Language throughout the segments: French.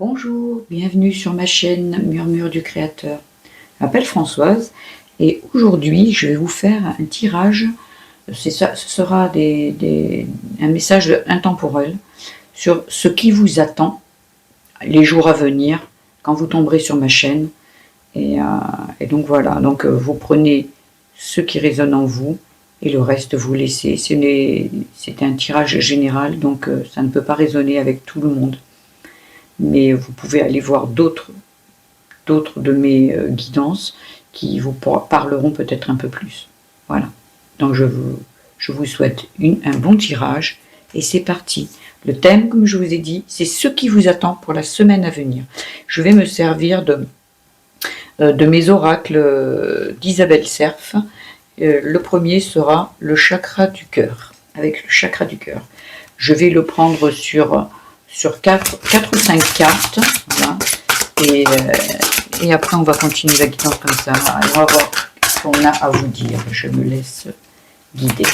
Bonjour, bienvenue sur ma chaîne Murmure du Créateur. Je m'appelle Françoise et aujourd'hui je vais vous faire un tirage. Ce sera un message intemporel sur ce qui vous attend les jours à venir quand vous tomberez sur ma chaîne. Et donc voilà, donc vous prenez ce qui résonne en vous et le reste vous laissez. C'est un tirage général, donc ça ne peut pas résonner avec tout le monde. Mais vous pouvez aller voir d'autres de mes guidances qui vous parleront peut-être un peu plus. Voilà. Donc je vous souhaite un bon tirage et c'est parti. Le thème, comme je vous ai dit, c'est ce qui vous attend pour la semaine à venir. Je vais me servir de mes oracles d'Isabelle Serf. Le premier sera le chakra du cœur, avec le chakra du cœur. Je vais le prendre sur 4 ou 5 cartes, voilà. Et après on va continuer la guidance comme ça, et on va voir ce qu'on a à vous dire. Je me laisse guider.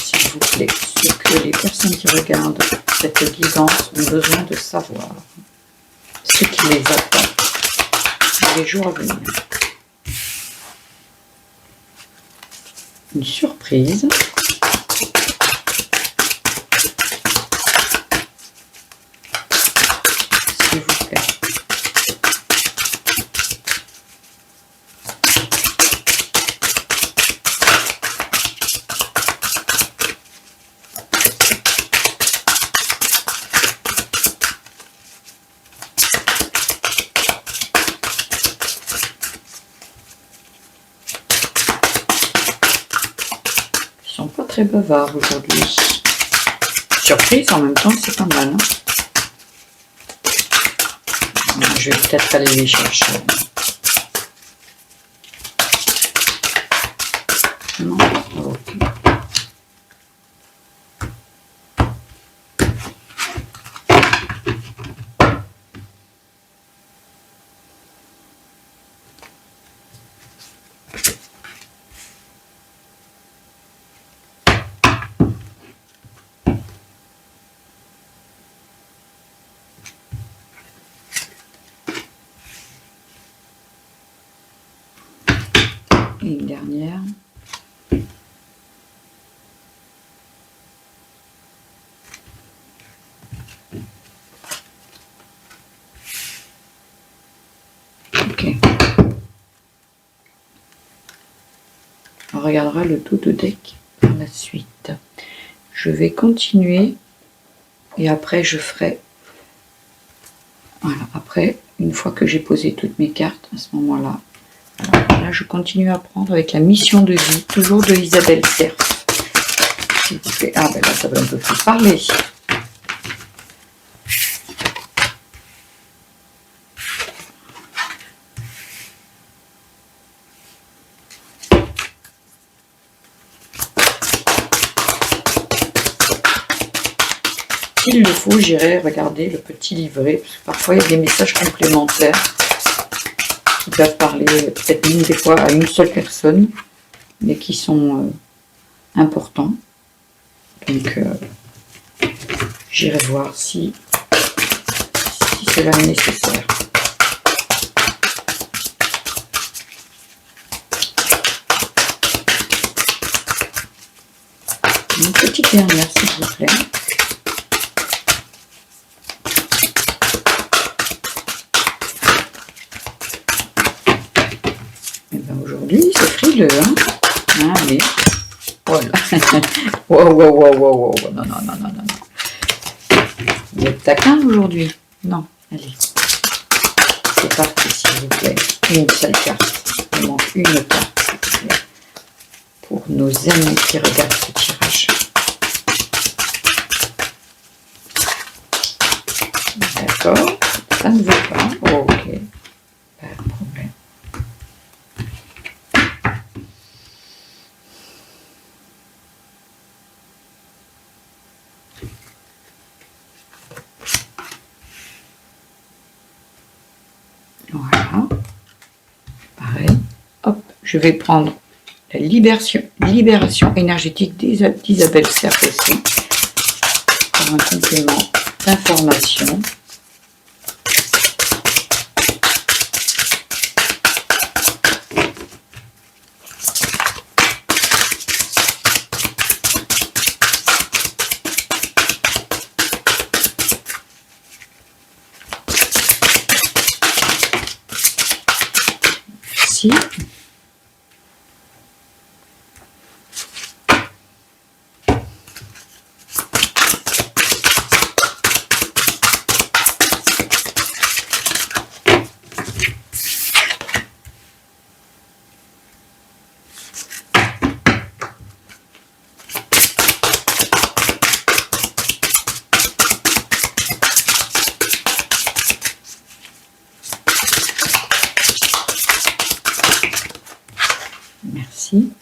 S'il vous plaît, ce que les personnes qui regardent cette guidance ont besoin de savoir, ce qui les attend les jours à venir. Une surprise. S'il vous plaît. Ils sont pas très bavards aujourd'hui. Surprise en même temps, c'est pas mal. Hein, je vais peut-être aller les chercher. Non, ok. Et une dernière. Ok. On regardera le tout de deck par la suite. Je vais continuer et après je ferai... Voilà, après, une fois que j'ai posé toutes mes cartes, à ce moment-là, là, je continue à prendre avec la mission de vie, toujours de Isabelle Serf. Ah ben là, ça va un peu plus parler. S'il le faut, j'irai regarder le petit livret, parce que parfois il y a des messages complémentaires qui peuvent parler peut-être une des fois à une seule personne, mais qui sont importants. Donc j'irai voir si cela est nécessaire. Une petite dernière, s'il vous plaît. Aujourd'hui, c'est frileux, hein. Allez, voilà. Wow. Non. Vous êtes taquin aujourd'hui? Non, allez. C'est parti, s'il vous plaît. Une seule carte. Il manque une carte, s'il vous plaît. Pour nos amis qui regardent ce tirage. D'accord. Ça ne veut pas. Oh, ok. Pas de problème. Voilà. Pareil. Hop, je vais prendre la libération énergétique d'Isabelle Serf aussi. Pour un complément d'informations. Merci. Merci.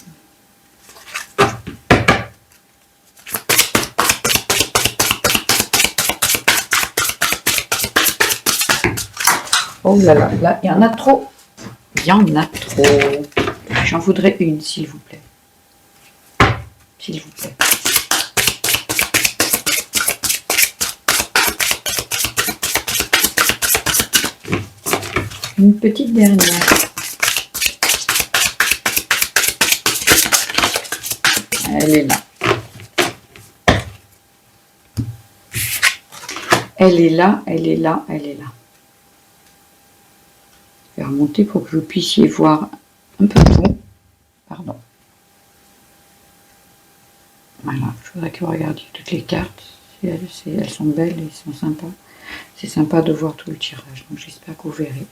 Oh là là, là, il y en a trop. Il y en a trop. J'en voudrais une, s'il vous plaît. S'il vous plaît. Une petite dernière. Elle est là. Elle est là, elle est là, elle est là. Je vais remonter pour que vous puissiez voir un peu tout. Pardon. Voilà, je voudrais que vous regardiez toutes les cartes. Elles sont belles et elles sont sympas. C'est sympa de voir tout le tirage. Donc j'espère que vous verrez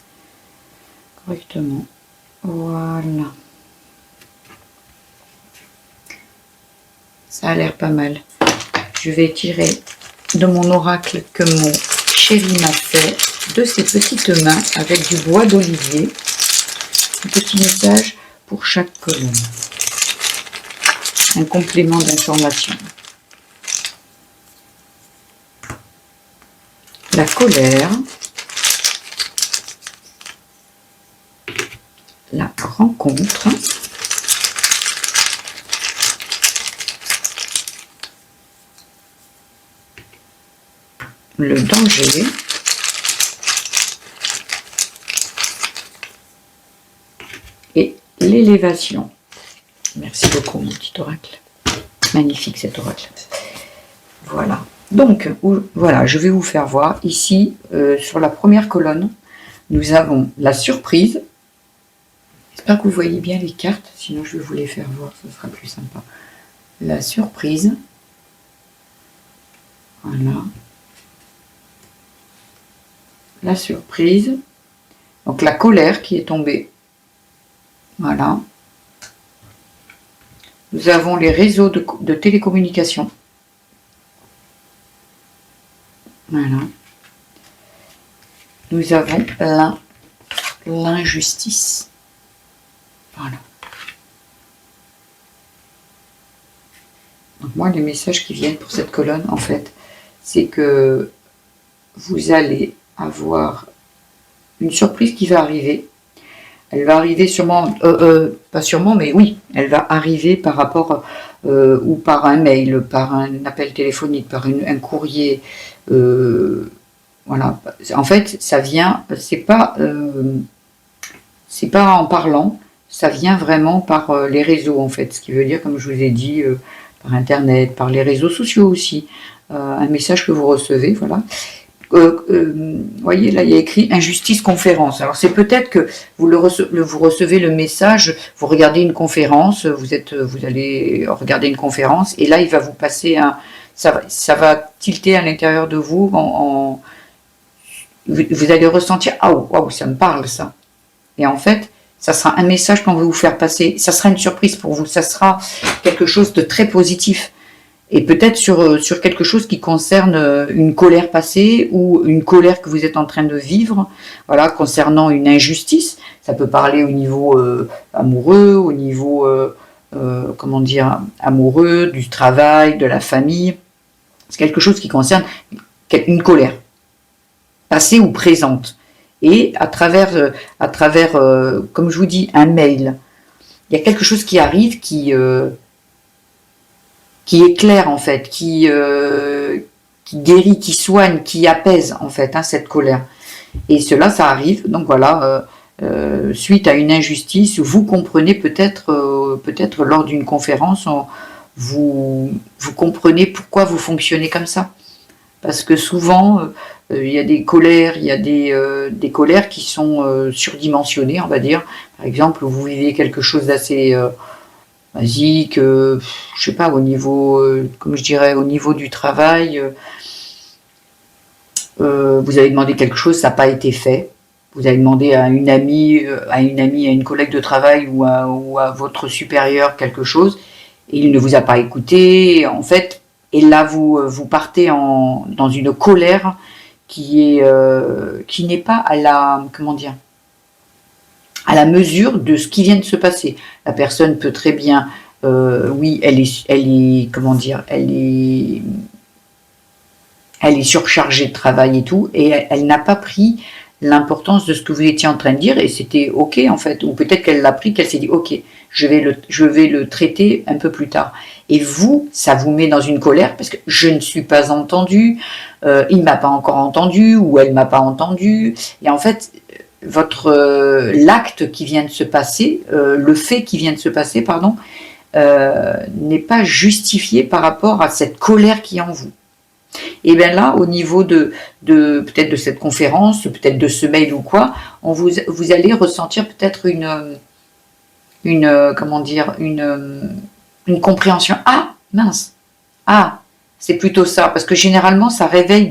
correctement. Voilà. Ça a l'air pas mal. Je vais tirer de mon oracle que mon chéri m'a fait de ses petites mains avec du bois d'olivier. Un petit message pour chaque colonne. Un complément d'information. La colère. La rencontre. Le danger. Et l'élévation. Merci beaucoup mon petit oracle. Magnifique cet oracle. Voilà. Donc, voilà, je vais vous faire voir. Ici, sur la première colonne, nous avons la surprise. J'espère que vous voyez bien les cartes. Sinon, je vais vous les faire voir. Ce sera plus sympa. La surprise. Voilà. La surprise. Donc, la colère qui est tombée. Voilà. Nous avons les réseaux de télécommunication. Voilà. Nous avons l'injustice. Voilà. Donc moi, les messages qui viennent pour cette colonne, en fait, c'est que vous allez avoir une surprise qui va arriver. Elle va arriver sûrement, pas sûrement, mais oui, elle va arriver par rapport, ou par un mail, par un appel téléphonique, par un courrier. Voilà. En fait, ça vient, c'est pas en parlant, ça vient vraiment par les réseaux, en fait. Ce qui veut dire, comme je vous ai dit, par Internet, par les réseaux sociaux aussi. Un message que vous recevez, voilà. Voyez, là, il y a écrit injustice conférence. Alors, c'est peut-être que vous recevez le message, vous regardez une conférence, vous allez regarder une conférence, et là, il va vous passer ça va tilter à l'intérieur de vous, vous allez ressentir, ah, waouh, ça me parle, ça. Et en fait, ça sera un message qu'on va vous faire passer, ça sera une surprise pour vous, ça sera quelque chose de très positif. Et peut-être sur quelque chose qui concerne une colère passée ou une colère que vous êtes en train de vivre, voilà, concernant une injustice. Ça peut parler au niveau amoureux, au niveau, comment dire, amoureux, du travail, de la famille. C'est quelque chose qui concerne une colère, passée ou présente. Et à travers comme je vous dis, un mail, il y a quelque chose qui arrive qui éclaire en fait, qui guérit, qui soigne, qui apaise en fait hein, cette colère. Et cela, ça arrive. Donc voilà, suite à une injustice, vous comprenez peut-être lors d'une conférence, vous comprenez pourquoi vous fonctionnez comme ça. Parce que souvent, il y a des colères, il y a des colères qui sont surdimensionnées, on va dire. Par exemple, vous vivez quelque chose d'assez basique, je sais pas, au niveau, comme je dirais, au niveau du travail, vous avez demandé quelque chose, ça n'a pas été fait. Vous avez demandé à une amie, à une collègue de travail ou à votre supérieur quelque chose, et il ne vous a pas écouté. En fait, et là vous partez dans une colère qui n'est pas à la comment dire à la mesure de ce qui vient de se passer. La personne peut très bien, oui, elle est comment dire, elle est surchargée de travail et tout, et elle n'a pas pris l'importance de ce que vous étiez en train de dire, et c'était ok en fait, ou peut-être qu'elle l'a pris, qu'elle s'est dit ok, je vais le traiter un peu plus tard. Et vous, ça vous met dans une colère parce que je ne suis pas entendu, il ne m'a pas encore entendu, ou elle ne m'a pas entendu, et en fait, l'acte qui vient de se passer, le fait qui vient de se passer, pardon, n'est pas justifié par rapport à cette colère qui est en vous. Et bien là, au niveau de peut-être de cette conférence, peut-être de ce mail ou quoi, vous allez ressentir peut-être comment dire, une compréhension. Ah, mince, ah, c'est plutôt ça, parce que généralement, ça réveille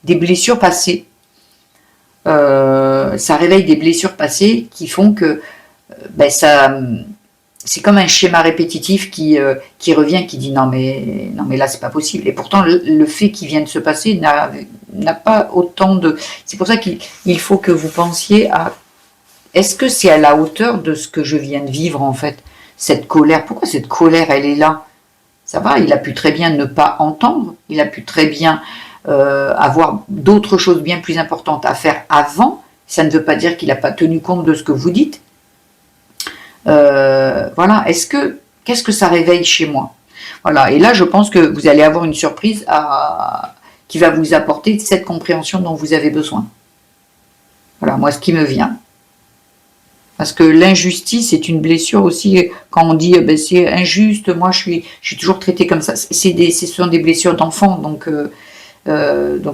des blessures passées. Ça réveille des blessures passées qui font que ben ça, c'est comme un schéma répétitif qui revient, qui dit non mais là c'est pas possible. Et pourtant le fait qui vient de se passer n'a pas autant de. C'est pour ça qu'il faut que vous pensiez à est-ce que c'est à la hauteur de ce que je viens de vivre en fait, cette colère. Pourquoi cette colère elle est là? Ça va, il a pu très bien ne pas entendre, il a pu très bien avoir d'autres choses bien plus importantes à faire avant. Ça ne veut pas dire qu'il n'a pas tenu compte de ce que vous dites. Voilà, qu'est-ce que ça réveille chez moi? Voilà, et là je pense que vous allez avoir une surprise qui va vous apporter cette compréhension dont vous avez besoin. Voilà, moi ce qui me vient. Parce que l'injustice est une blessure aussi, quand on dit ben, c'est injuste, moi je suis toujours traité comme ça, ce sont des blessures d'enfant, donc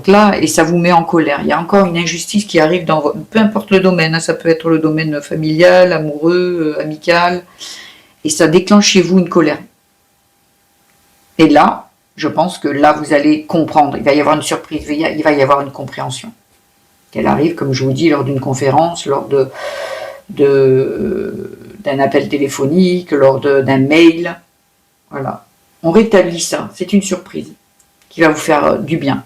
là, et ça vous met en colère. Il y a encore une injustice qui arrive peu importe le domaine, hein, ça peut être le domaine familial, amoureux, amical, et ça déclenche chez vous une colère. Et là, je pense que là, vous allez comprendre, il va y avoir une surprise, il va y avoir une compréhension. Qu'elle arrive, comme je vous dis, lors d'une conférence, lors d'un appel téléphonique, lors d'un mail. Voilà. On rétablit ça, c'est une surprise qui va vous faire du bien.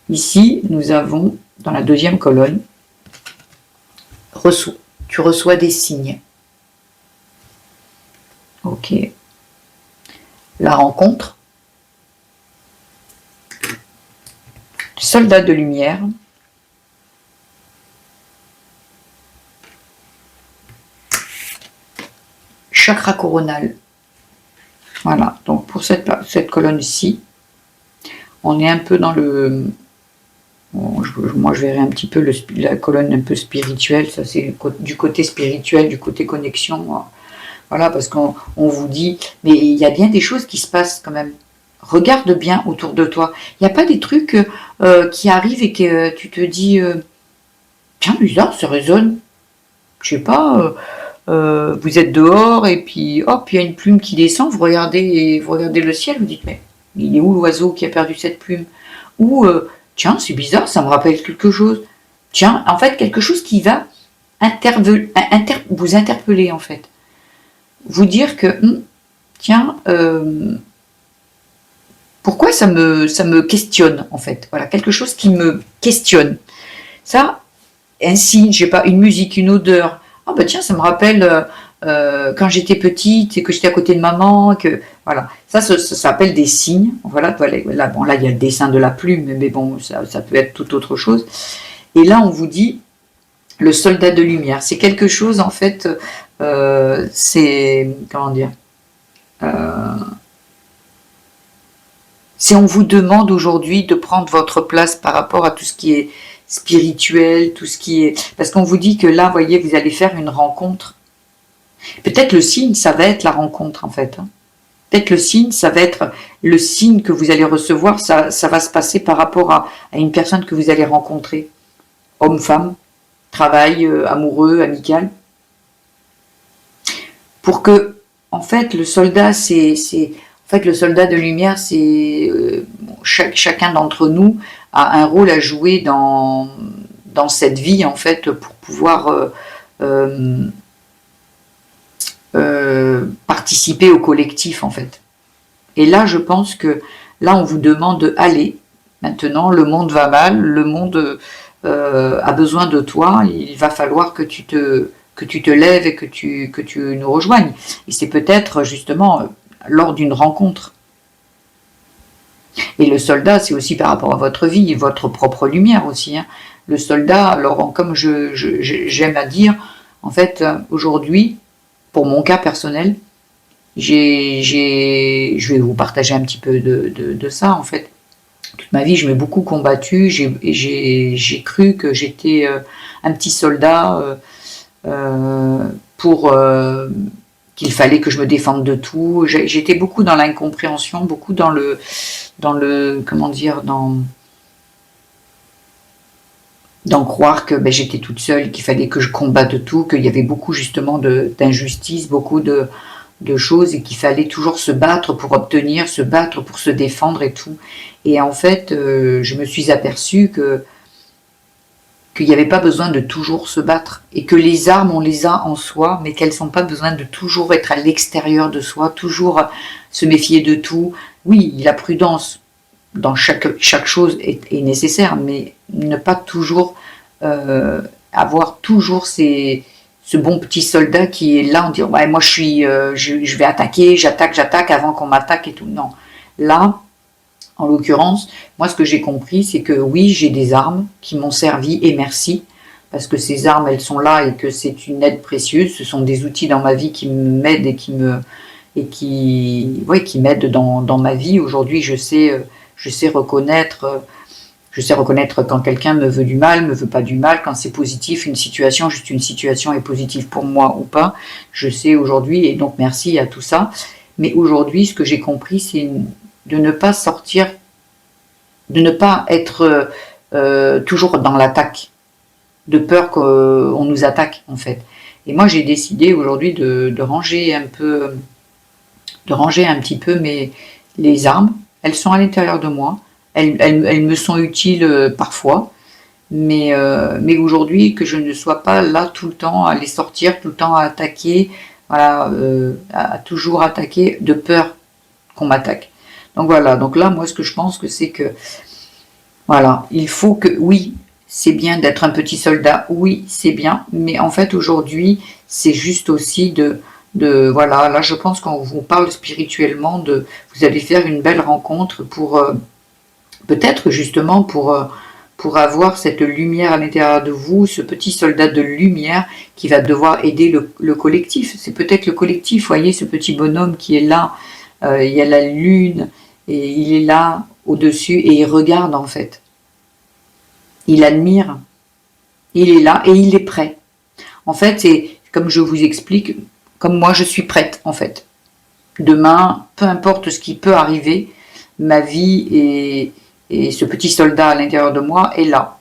Ici, nous avons, dans la deuxième colonne, tu reçois des signes. Ok. La rencontre. Soldat de lumière. Chakra coronal. Voilà, donc pour cette colonne-ci, on est un peu dans le... Bon, moi, je verrai un petit peu la colonne un peu spirituelle, ça c'est du côté spirituel, du côté connexion. Voilà, parce qu'on vous dit, mais il y a bien des choses qui se passent quand même. Regarde bien autour de toi. Il n'y a pas des trucs qui arrivent et que tu te dis, tiens, bizarre, ça résonne. Je sais pas, vous êtes dehors et puis hop, il y a une plume qui descend, vous regardez le ciel, vous dites, mais il est où l'oiseau qui a perdu cette plume? Ou, tiens, c'est bizarre, ça me rappelle quelque chose. Tiens, en fait, quelque chose qui va vous interpeller, en fait. Vous dire que, tiens, pourquoi ça me questionne, en fait. Voilà, quelque chose qui me questionne. Ça, un signe, je sais pas, une musique, une odeur. Ah bah tiens, ça me rappelle quand j'étais petite et que j'étais à côté de maman, que voilà, ça s'appelle des signes. Voilà, là, bon, là il y a le dessin de la plume, mais bon, ça peut être tout autre chose. Et là, on vous dit le soldat de lumière. C'est quelque chose en fait, c'est comment dire, Si on vous demande aujourd'hui de prendre votre place par rapport à tout ce qui est spirituel, tout ce qui est... Parce qu'on vous dit que là, vous voyez, vous allez faire une rencontre. Peut-être le signe, ça va être la rencontre, en fait. Peut-être le signe, ça va être le signe que vous allez recevoir, ça va se passer par rapport à une personne que vous allez rencontrer. Homme, femme, travail, amoureux, amical. Pour que, en fait, le soldat, le soldat de lumière, c'est chacun d'entre nous a un rôle à jouer dans cette vie, en fait, pour pouvoir participer au collectif, en fait. Et là, je pense que là, on vous demande de aller. Maintenant, le monde va mal, le monde a besoin de toi. Il va falloir que tu te lèves et que tu nous rejoignes. Et c'est peut-être justement lors d'une rencontre. Et le soldat, c'est aussi par rapport à votre vie, votre propre lumière aussi. Hein. Le soldat, alors comme j'aime à dire, en fait, aujourd'hui, pour mon cas personnel, je vais vous partager un petit peu de ça, en fait. Toute ma vie, je m'ai beaucoup combattu, j'ai cru que j'étais un petit soldat pour qu'il fallait que je me défende de tout. J'étais beaucoup dans l'incompréhension, beaucoup dans le comment dire, d'en croire que j'étais toute seule, qu'il fallait que je combatte tout, qu'il y avait beaucoup justement d'injustice, beaucoup de choses et qu'il fallait toujours se battre pour obtenir, se battre pour se défendre et tout. Et en fait, je me suis aperçue qu'il n'y avait pas besoin de toujours se battre et que les armes, on les a en soi, mais qu'elles n'ont pas besoin de toujours être à l'extérieur de soi, toujours se méfier de tout. Oui, la prudence dans chaque chose est nécessaire, mais ne pas toujours avoir toujours ce bon petit soldat qui est là en disant ouais, moi je vais attaquer, j'attaque avant qu'on m'attaque et tout. Non. Là, en l'occurrence, moi ce que j'ai compris, c'est que oui, j'ai des armes qui m'ont servi et merci, parce que ces armes, elles sont là et que c'est une aide précieuse. Ce sont des outils dans ma vie qui m'aident et qui m'aident dans ma vie. Aujourd'hui, je sais reconnaître. Je sais reconnaître quand quelqu'un me veut du mal, me veut pas du mal, quand c'est positif, juste une situation est positive pour moi ou pas. Je sais aujourd'hui, et donc merci à tout ça. Mais aujourd'hui, ce que j'ai compris, c'est de ne pas sortir, de ne pas être toujours dans l'attaque, de peur qu'on nous attaque en fait. Et moi, j'ai décidé aujourd'hui de ranger un petit peu les armes. Elles sont à l'intérieur de moi. Elles me sont utiles parfois, mais aujourd'hui, que je ne sois pas là tout le temps à les sortir, tout le temps à attaquer, voilà, à toujours attaquer de peur qu'on m'attaque. Donc voilà, donc là, moi, ce que je pense que c'est que, voilà, il faut que, oui, c'est bien d'être un petit soldat, oui, c'est bien, mais en fait, aujourd'hui, c'est juste aussi voilà, là, je pense qu'on vous parle spirituellement vous allez faire une belle rencontre pour... peut-être justement pour avoir cette lumière à l'intérieur de vous, ce petit soldat de lumière qui va devoir aider le collectif. C'est peut-être le collectif, voyez, ce petit bonhomme qui est là, il y a la lune, et il est là au-dessus, et il regarde en fait. Il admire, il est là, et il est prêt. En fait, c'est comme je vous explique, comme moi je suis prête en fait. Demain, peu importe ce qui peut arriver, ma vie et ce petit soldat à l'intérieur de moi est là.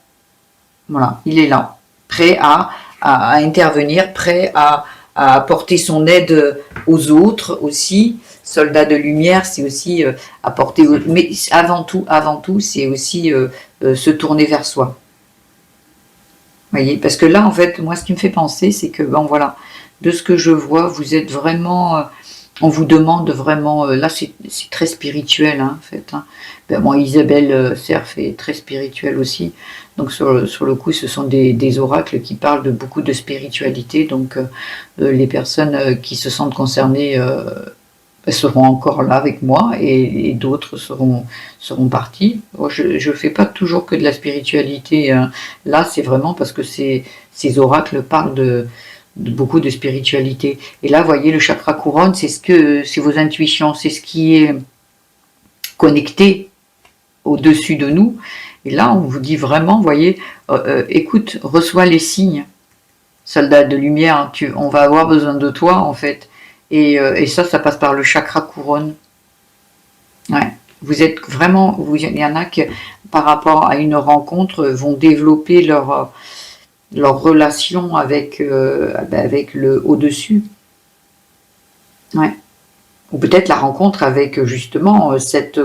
Voilà, il est là, prêt à intervenir, prêt à apporter son aide aux autres aussi. Soldat de lumière, c'est aussi apporter... Mais avant tout, c'est aussi se tourner vers soi. Vous voyez, parce que là, en fait, moi, ce qui me fait penser, c'est que, bon, voilà, de ce que je vois, vous êtes vraiment... on vous demande vraiment, là c'est très spirituel hein, en fait. Hein. Ben, bon, Isabelle Serf est très spirituelle aussi, donc sur le coup ce sont des oracles qui parlent de beaucoup de spiritualité, donc les personnes qui se sentent concernées seront encore là avec moi et d'autres seront partis. Bon, je ne fais pas toujours que de la spiritualité, hein. Là c'est vraiment parce que ces oracles parlent de beaucoup de spiritualité. Et là, vous voyez, le chakra couronne, c'est vos intuitions, c'est ce qui est connecté au-dessus de nous. Et là, on vous dit vraiment, vous voyez, écoute, reçois les signes, soldat de lumière, on va avoir besoin de toi, en fait. Et ça passe par le chakra couronne. Ouais. Vous êtes vraiment, il y en a qui, par rapport à une rencontre, vont développer leur relation avec, avec le au-dessus. Ouais. Ou peut-être la rencontre avec justement cette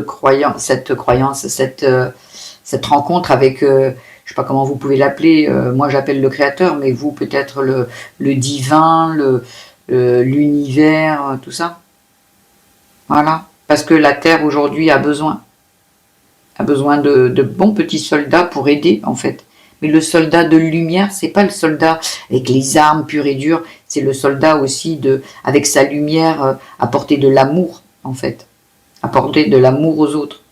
rencontre avec, je sais pas comment vous pouvez l'appeler, moi j'appelle le créateur, mais vous peut-être le divin, l'univers, tout ça. Voilà. Parce que la Terre aujourd'hui a besoin de bons petits soldats pour aider en fait. Mais le soldat de lumière, c'est pas le soldat avec les armes pures et dures, c'est le soldat aussi avec sa lumière, apporter de l'amour en fait, apporter de l'amour aux autres.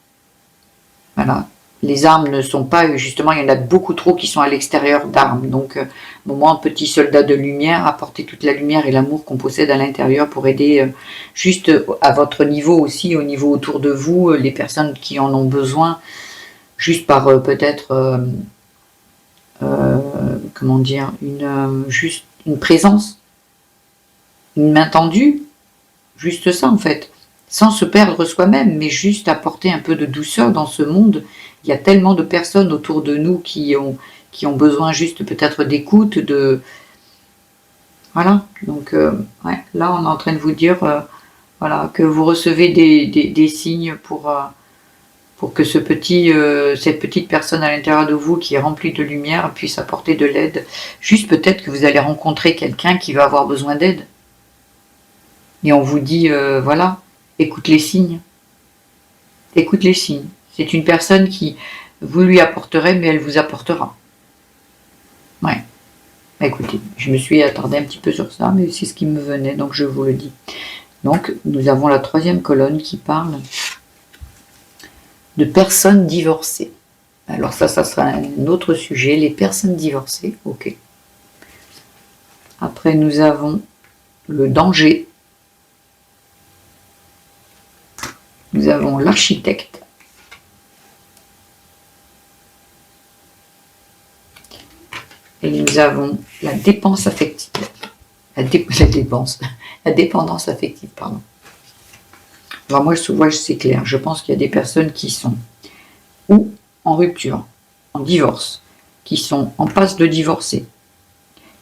Voilà. Les armes ne sont pas, justement, il y en a beaucoup trop qui sont à l'extérieur d'armes. Donc, moi, petit soldat de lumière, apporter toute la lumière et l'amour qu'on possède à l'intérieur pour aider juste à votre niveau aussi, au niveau autour de vous, les personnes qui en ont besoin, juste par peut-être, comment dire, juste une présence, une main tendue, juste ça en fait. Sans se perdre soi-même, mais juste apporter un peu de douceur dans ce monde. Il y a tellement de personnes autour de nous qui ont besoin juste peut-être d'écoute, Voilà, donc ouais, là on est en train de vous dire voilà, que vous recevez des signes pour que cette petite personne à l'intérieur de vous qui est remplie de lumière puisse apporter de l'aide. Juste peut-être que vous allez rencontrer quelqu'un qui va avoir besoin d'aide. Et on vous dit, voilà, écoute les signes. Écoute les signes. C'est une personne qui, vous lui apporterez, mais elle vous apportera. Ouais. Écoutez, je me suis attardée un petit peu sur ça, mais c'est ce qui me venait, donc je vous le dis. Donc, nous avons la 3e colonne qui parle de personnes divorcées. Alors ça sera un autre sujet, les personnes divorcées, ok. Après, nous avons le danger. Nous avons l'architecte. Et nous avons la dépense affective. La dépendance affective, pardon. Alors moi, c'est clair. Je pense qu'il y a des personnes qui sont ou en rupture, en divorce, qui sont en passe de divorcer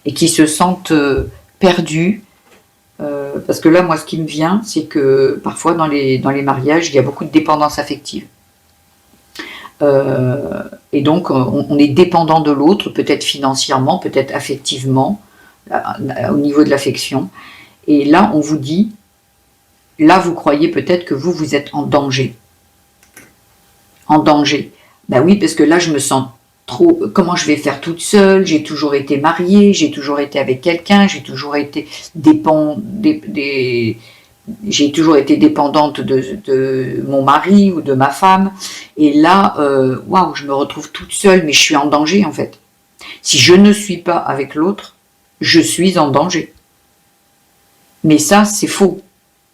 et qui se sentent perdus. Parce que là, moi, ce qui me vient, c'est que parfois, dans les mariages, il y a beaucoup de dépendance affective. Et donc, on est dépendant de l'autre, peut-être financièrement, peut-être affectivement, au niveau de l'affection. Et là, on vous dit, là, vous croyez peut-être que vous êtes en danger. En danger. Ben oui, parce que là, je me sens trop... Comment je vais faire toute seule? J'ai toujours été mariée, j'ai toujours été avec quelqu'un, j'ai toujours été j'ai toujours été dépendante de mon mari ou de ma femme. Et là, waouh, je me retrouve toute seule, mais je suis en danger en fait. Si je ne suis pas avec l'autre, je suis en danger. Mais ça, c'est faux.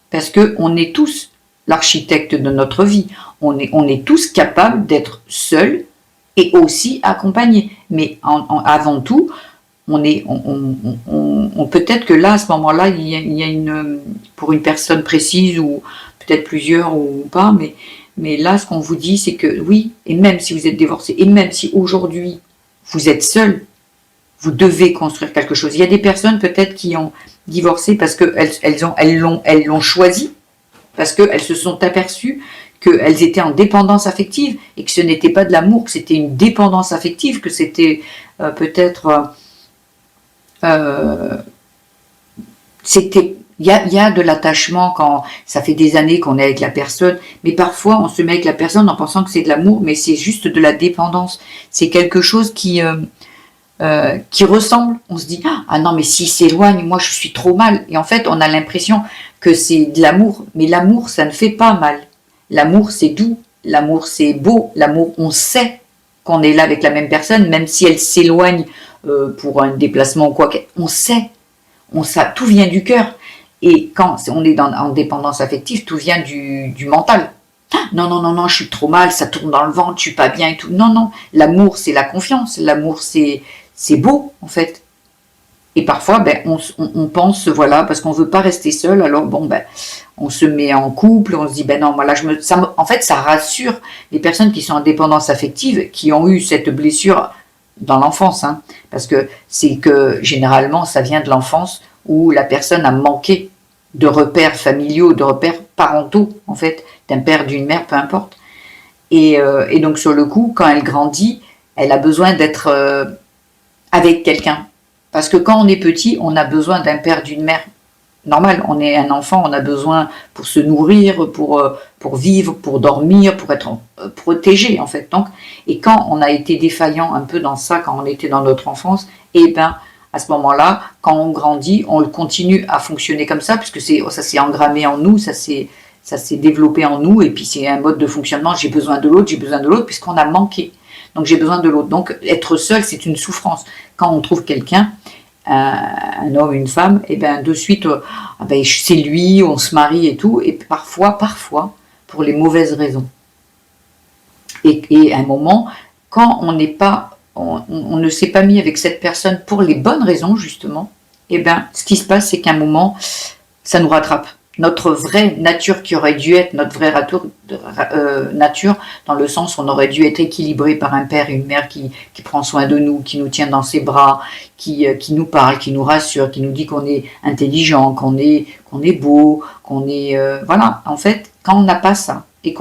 Parce qu'on est tous l'architecte de notre vie. On est tous capables d'être seuls et aussi accompagnés. Mais avant tout, peut-être que là, à ce moment-là, il y a pour une personne précise ou peut-être plusieurs ou pas, mais là, ce qu'on vous dit, c'est que oui, et même si vous êtes divorcé, et même si aujourd'hui vous êtes seul, vous devez construire quelque chose. Il y a des personnes peut-être qui ont divorcé parce qu'elles l'ont choisi, parce qu'elles se sont aperçues qu'elles étaient en dépendance affective et que ce n'était pas de l'amour, que c'était une dépendance affective, que c'était peut-être... il y a de l'attachement quand ça fait des années qu'on est avec la personne, mais parfois on se met avec la personne en pensant que c'est de l'amour, mais c'est juste de la dépendance. C'est quelque chose qui ressemble. On se dit ah non mais s'il s'éloigne, moi je suis trop mal. Et en fait on a l'impression que c'est de l'amour, mais l'amour ça ne fait pas mal. L'amour c'est doux, l'amour c'est beau, l'amour on sait qu'on est là avec la même personne, même si elle s'éloigne pour un déplacement ou quoi, on sait, tout vient du cœur. Et quand on est en dépendance affective, tout vient du mental. Non, non, non, non, je suis trop mal, ça tourne dans le ventre, je suis pas bien et tout. Non, non, l'amour, c'est la confiance. L'amour, c'est beau, en fait. Et parfois, ben, on pense, voilà, parce qu'on veut pas rester seul, alors bon, ben, on se met en couple, on se dit, ben non, voilà, en fait, ça rassure les personnes qui sont en dépendance affective, qui ont eu cette blessure dans l'enfance, hein, parce que c'est que généralement, ça vient de l'enfance où la personne a manqué de repères familiaux, de repères parentaux, en fait, d'un père, d'une mère, peu importe. Et donc, sur le coup, quand elle grandit, elle a besoin d'être avec quelqu'un. Parce que quand on est petit, on a besoin d'un père, d'une mère. Normal, on est un enfant, on a besoin pour se nourrir, pour vivre, pour dormir, pour être protégé, en fait. Donc, et quand on a été défaillant un peu dans ça, quand on était dans notre enfance, eh ben, à ce moment-là, quand on grandit, on continue à fonctionner comme ça, puisque ça s'est engrammé en nous, ça s'est développé en nous, et puis c'est un mode de fonctionnement, j'ai besoin de l'autre, puisqu'on a manqué. Donc j'ai besoin de l'autre. Donc être seul, c'est une souffrance. Quand on trouve quelqu'un, un homme, une femme, et ben de suite, ben, c'est lui, on se marie et tout, et parfois, pour les mauvaises raisons. Et à un moment, quand on n'est pas, on ne s'est pas mis avec cette personne pour les bonnes raisons justement, et ben ce qui se passe, c'est qu'à un moment, ça nous rattrape. Notre vraie nature qui aurait dû être notre vraie nature, dans le sens où on aurait dû être équilibré par un père et une mère qui prend soin de nous, qui nous tient dans ses bras, qui nous parle, qui nous rassure, qui nous dit qu'on est intelligent, qu'on est beau, qu'on est... voilà, en fait, quand on n'a pas ça, et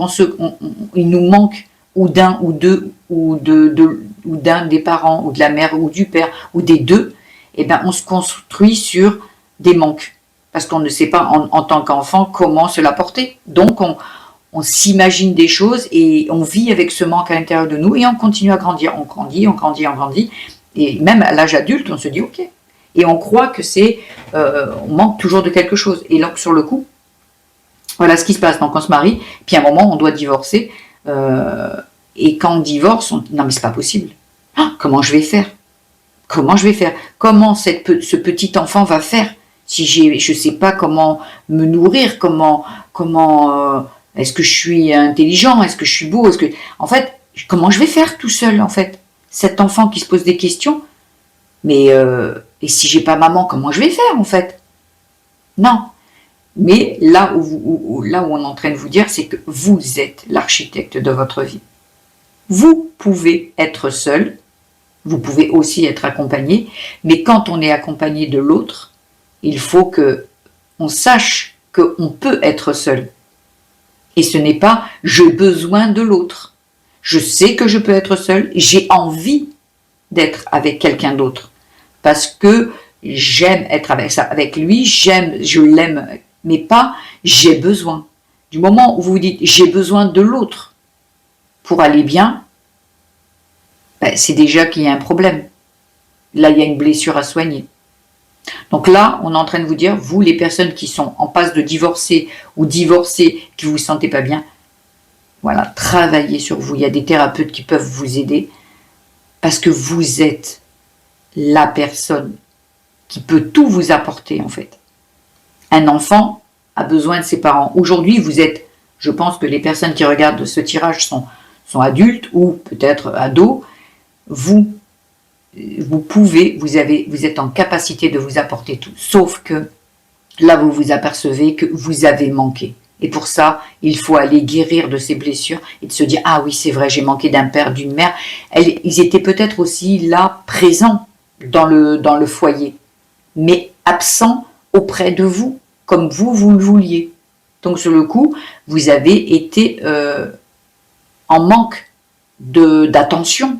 il nous manque ou d'un ou deux, ou d'un des parents, ou de la mère, ou du père, ou des deux, et ben on se construit sur des manques. Parce qu'on ne sait pas en tant qu'enfant comment se la porter. Donc on s'imagine des choses et on vit avec ce manque à l'intérieur de nous et on continue à grandir. On grandit. Et même à l'âge adulte, on se dit ok. Et on croit que on manque toujours de quelque chose. Et donc sur le coup, voilà ce qui se passe. Donc on se marie, puis à un moment on doit divorcer. Et quand on divorce, on dit non mais c'est pas possible. Ah, comment je vais faire? Comment ce petit enfant va faire? Si je sais pas comment me nourrir, est-ce que je suis intelligent, est-ce que je suis beau, en fait, comment je vais faire tout seul, en fait? Cet enfant qui se pose des questions, mais et si j'ai pas maman, comment je vais faire, en fait? Non. Mais là où on est en train de vous dire, c'est que vous êtes l'architecte de votre vie. Vous pouvez être seul, vous pouvez aussi être accompagné, mais quand on est accompagné de l'autre, il faut que on sache qu'on peut être seul. Et ce n'est pas « j'ai besoin de l'autre ». Je sais que je peux être seul, j'ai envie d'être avec quelqu'un d'autre. Parce que j'aime être avec lui, je l'aime, mais pas « j'ai besoin ». Du moment où vous vous dites « j'ai besoin de l'autre » pour aller bien, ben, c'est déjà qu'il y a un problème. Là, il y a une blessure à soigner. Donc là, on est en train de vous dire, vous, les personnes qui sont en passe de divorcer ou divorcées, qui ne vous sentez pas bien, voilà, travaillez sur vous. Il y a des thérapeutes qui peuvent vous aider parce que vous êtes la personne qui peut tout vous apporter, en fait. Un enfant a besoin de ses parents. Aujourd'hui, je pense que les personnes qui regardent ce tirage sont adultes ou peut-être ados. Vous êtes en capacité de vous apporter tout. Sauf que là, vous vous apercevez que vous avez manqué. Et pour ça, il faut aller guérir de ces blessures et de se dire « Ah oui, c'est vrai, j'ai manqué d'un père, d'une mère. » Ils étaient peut-être aussi là, présents dans le foyer, mais absents auprès de vous, comme vous le vouliez. Donc sur le coup, vous avez été en manque d'attention.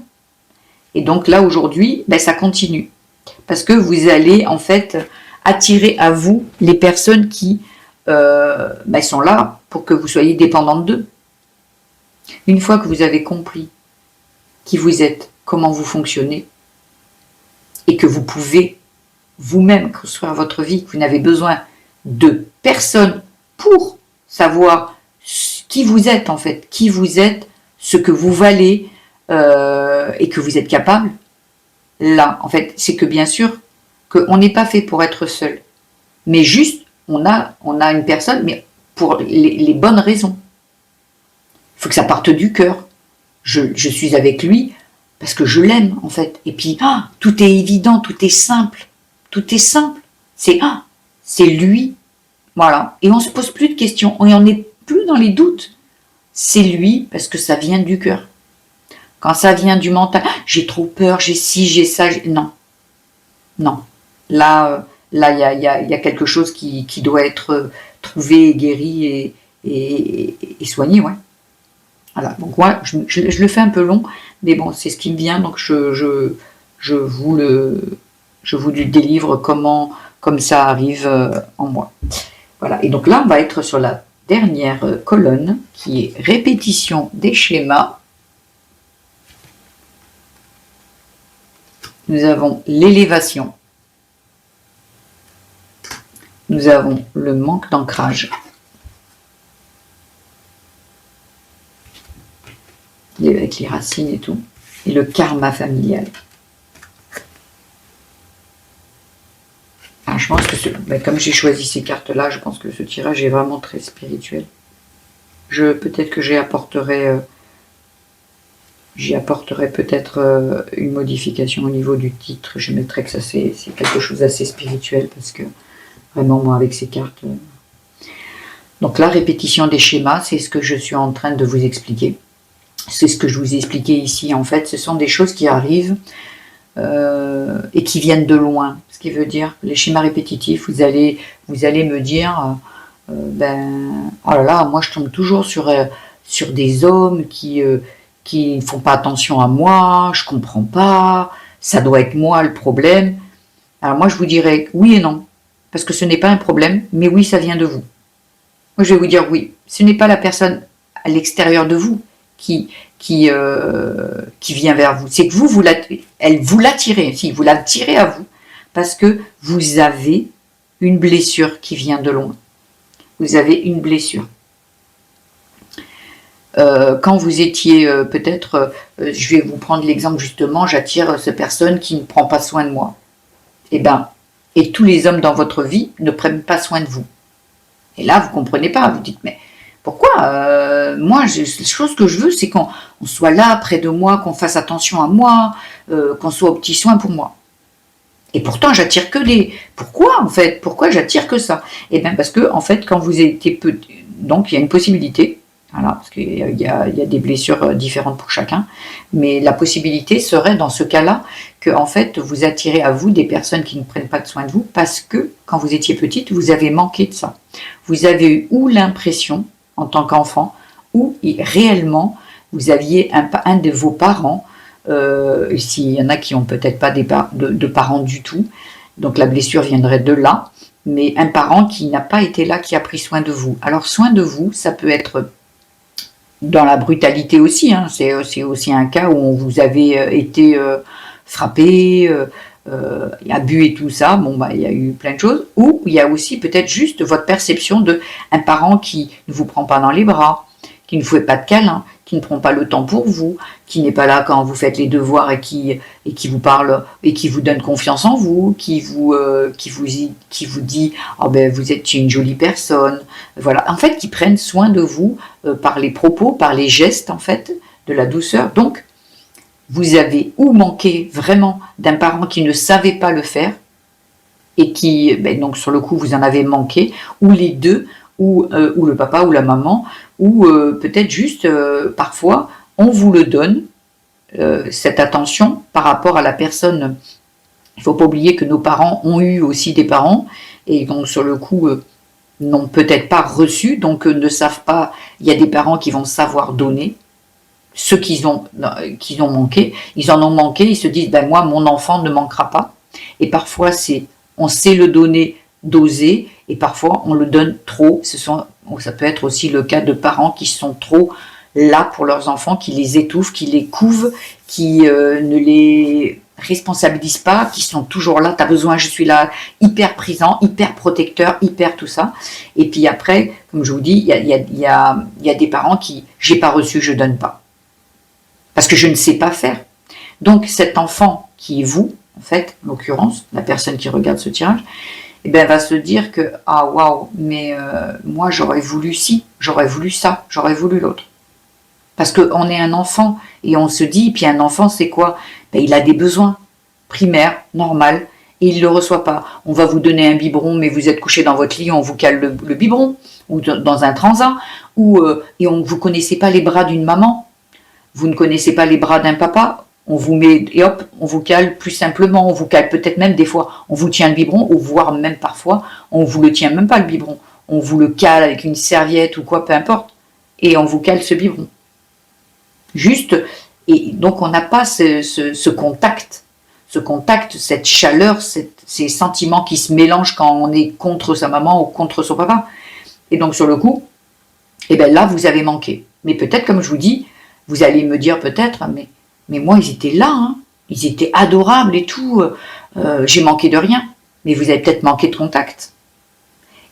Et donc là, aujourd'hui, ben, ça continue. Parce que vous allez, en fait, attirer à vous les personnes qui ben, sont là pour que vous soyez dépendante d'eux. Une fois que vous avez compris qui vous êtes, comment vous fonctionnez, et que vous pouvez vous-même construire votre vie, que vous n'avez besoin de personne pour savoir qui vous êtes, en fait, qui vous êtes, ce que vous valez, et que vous êtes capable, là, en fait, c'est que bien sûr, qu'on n'est pas fait pour être seul. Mais juste, on a une personne, mais pour les bonnes raisons. Il faut que ça parte du cœur. Je suis avec lui parce que je l'aime, en fait. Et puis, tout est évident, tout est simple. Tout est simple. C'est lui. Voilà. Et on se pose plus de questions. On n'en est plus dans les doutes. C'est lui parce que ça vient du cœur. Quand ça vient du mental, j'ai trop peur, j'ai ci, j'ai ça. Non. Non. Là, il y a quelque chose qui doit être trouvé, guéri et soigné, ouais. Voilà, donc moi, je le fais un peu long, mais bon, c'est ce qui me vient, donc je vous le délivre comme ça arrive en moi. Voilà, et donc là, on va être sur la dernière colonne, qui est répétition des schémas. Nous avons l'élévation. Nous avons le manque d'ancrage. Avec les racines et tout. Et le karma familial. Ah, je pense que comme j'ai choisi ces cartes-là, je pense que ce tirage est vraiment très spirituel. Peut-être que j'y apporterai peut-être une modification au niveau du titre. Je mettrai que ça c'est quelque chose d'assez spirituel parce que vraiment moi avec ces cartes. Donc la répétition des schémas, c'est ce que je suis en train de vous expliquer. C'est ce que je vous ai expliqué ici. En fait, ce sont des choses qui arrivent et qui viennent de loin. Ce qui veut dire, les schémas répétitifs, vous allez me dire, oh là là, moi je tombe toujours sur des hommes qui ne font pas attention à moi, je comprends pas, ça doit être moi le problème. Alors moi je vous dirais oui et non, parce que ce n'est pas un problème, mais oui, ça vient de vous. Moi je vais vous dire oui, ce n'est pas la personne à l'extérieur de vous qui vient vers vous. C'est que vous l'attirez, si vous l'attirez à vous, parce que vous avez une blessure qui vient de loin. Vous avez une blessure. Quand vous étiez peut-être, je vais vous prendre l'exemple justement, j'attire cette personne qui ne prend pas soin de moi. Et tous les hommes dans votre vie ne prennent pas soin de vous. Et là, vous comprenez pas, vous dites, mais pourquoi moi, la chose que je veux, c'est qu'on soit là, près de moi, qu'on fasse attention à moi, qu'on soit aux petits soins pour moi. Et pourtant, j'attire que des... Pourquoi, en fait? Pourquoi j'attire que ça? Eh bien, parce que, en fait, quand vous étiez petit... Donc, il y a une possibilité, voilà, parce qu'il y a des blessures différentes pour chacun, mais la possibilité serait, dans ce cas-là, que, en fait, vous attirez à vous des personnes qui ne prennent pas de soin de vous, parce que, quand vous étiez petite, vous avez manqué de ça. Vous avez eu ou l'impression, en tant qu'enfant, ou réellement, vous aviez un de vos parents, s'il y en a qui n'ont peut-être pas de parents du tout, donc la blessure viendrait de là, mais un parent qui n'a pas été là, qui a pris soin de vous. Alors, soin de vous, ça peut être dans la brutalité aussi, hein, c'est aussi un cas où vous avez été frappé, abus et tout ça, il y a eu plein de choses, ou il y a aussi peut-être juste votre perception de un parent qui ne vous prend pas dans les bras, qui ne vous fait pas de câlin, qui ne prend pas le temps pour vous, qui n'est pas là quand vous faites les devoirs et qui vous parle et qui vous donne confiance en vous, qui vous dit oh vous êtes une jolie personne, voilà, en fait qui prennent soin de vous par les propos, par les gestes en fait, de la douceur. Donc vous avez ou manqué vraiment d'un parent qui ne savait pas le faire et qui donc sur le coup vous en avez manqué, ou les deux, ou le papa ou la maman, ou peut-être juste parfois on vous le donne, cette attention par rapport à la personne. Il ne faut pas oublier que nos parents ont eu aussi des parents et donc sur le coup n'ont peut-être pas reçu, donc ne savent pas. Il y a des parents qui vont savoir donner. Ceux qu'ils ont manqué, ils en ont manqué, ils se disent moi mon enfant ne manquera pas. Et parfois on sait le donner, doser, et parfois on le donne trop. Ça peut être aussi le cas de parents qui sont trop là pour leurs enfants, qui les étouffent, qui les couvent, qui ne les responsabilisent pas, qui sont toujours là, t'as besoin, je suis là, hyper présent, hyper protecteur, hyper tout ça. Et puis après, comme je vous dis, il y a des parents qui, j'ai pas reçu, je donne pas. Parce que je ne sais pas faire. Donc cet enfant qui est vous, en fait, en l'occurrence, la personne qui regarde ce tirage, va se dire que ah waouh, mais moi j'aurais voulu ci, j'aurais voulu ça, j'aurais voulu l'autre. Parce qu'on est un enfant et on se dit, puis un enfant c'est quoi? Ben, il a des besoins primaires, normal, et il ne le reçoit pas. On va vous donner un biberon, mais vous êtes couché dans votre lit, on vous cale le biberon, ou dans un transat, et vous ne connaissez pas les bras d'une maman, vous ne connaissez pas les bras d'un papa, on vous met, et hop, on vous cale plus simplement, on vous cale peut-être même des fois, on vous tient le biberon, ou voire même parfois, on vous le tient même pas le biberon, on vous le cale avec une serviette ou quoi, peu importe, et on vous cale ce biberon. Juste, et donc on n'a pas ce contact, cette chaleur, ces sentiments qui se mélangent quand on est contre sa maman ou contre son papa. Et donc sur le coup, et bien là vous avez manqué. Mais peut-être, comme je vous dis, vous allez me dire peut-être, mais moi ils étaient là, hein, ils étaient adorables et tout, j'ai manqué de rien. Mais vous avez peut-être manqué de contact.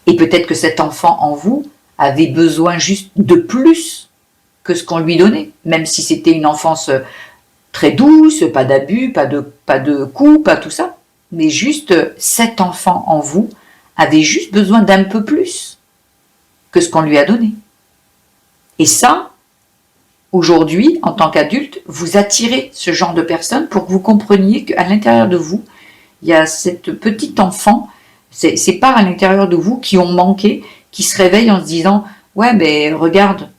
Et peut-être que cet enfant en vous avait besoin juste de plus que ce qu'on lui donnait, même si c'était une enfance très douce, pas d'abus, pas de coups, pas tout ça, mais juste cet enfant en vous avait juste besoin d'un peu plus que ce qu'on lui a donné. Et ça, aujourd'hui, en tant qu'adulte, vous attirez ce genre de personnes pour que vous compreniez qu'à l'intérieur de vous, il y a cette petite enfant, ces parts à l'intérieur de vous qui ont manqué, qui se réveillent en se disant « Ouais, mais regarde ».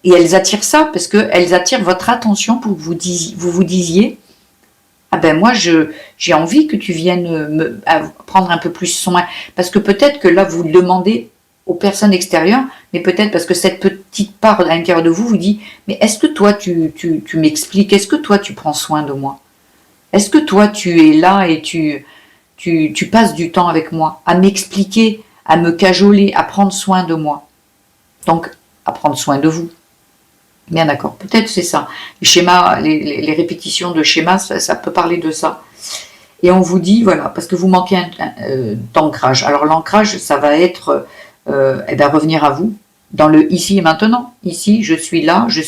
Et elles attirent ça parce qu'elles attirent votre attention pour que vous vous disiez « Ah ben moi, j'ai envie que tu viennes prendre un peu plus soin. » Parce que peut-être que là, vous le demandez aux personnes extérieures, mais peut-être parce que cette petite part à l'intérieur de vous vous dit « Mais est-ce que toi, tu m'expliques? Est-ce que toi, tu prends soin de moi? Est-ce que toi, tu es là et tu passes du temps avec moi à m'expliquer, à me cajoler, à prendre soin de moi? » Donc, à prendre soin de vous. Bien d'accord, peut-être c'est ça. Les schémas, les répétitions de schémas, ça peut parler de ça. Et on vous dit, voilà, parce que vous manquez d'ancrage. Alors l'ancrage, ça va être revenir à vous, dans le ici et maintenant. Ici, je suis là, je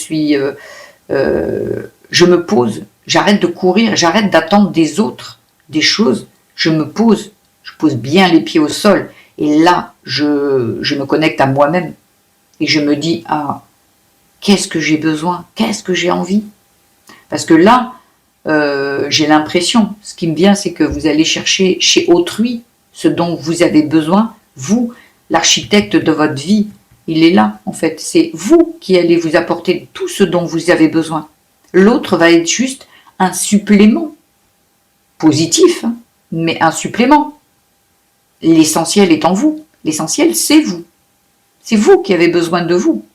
me pose, j'arrête de courir, j'arrête d'attendre des autres des choses, je pose bien les pieds au sol. Et là, je me connecte à moi-même. Et je me dis, ah, qu'est-ce que j'ai besoin? Qu'est-ce que j'ai envie? Parce que là, j'ai l'impression, ce qui me vient, c'est que vous allez chercher chez autrui ce dont vous avez besoin. Vous, l'architecte de votre vie, il est là, en fait. C'est vous qui allez vous apporter tout ce dont vous avez besoin. L'autre va être juste un supplément. Positif, hein, mais un supplément. L'essentiel est en vous. L'essentiel, c'est vous. C'est vous qui avez besoin de vous.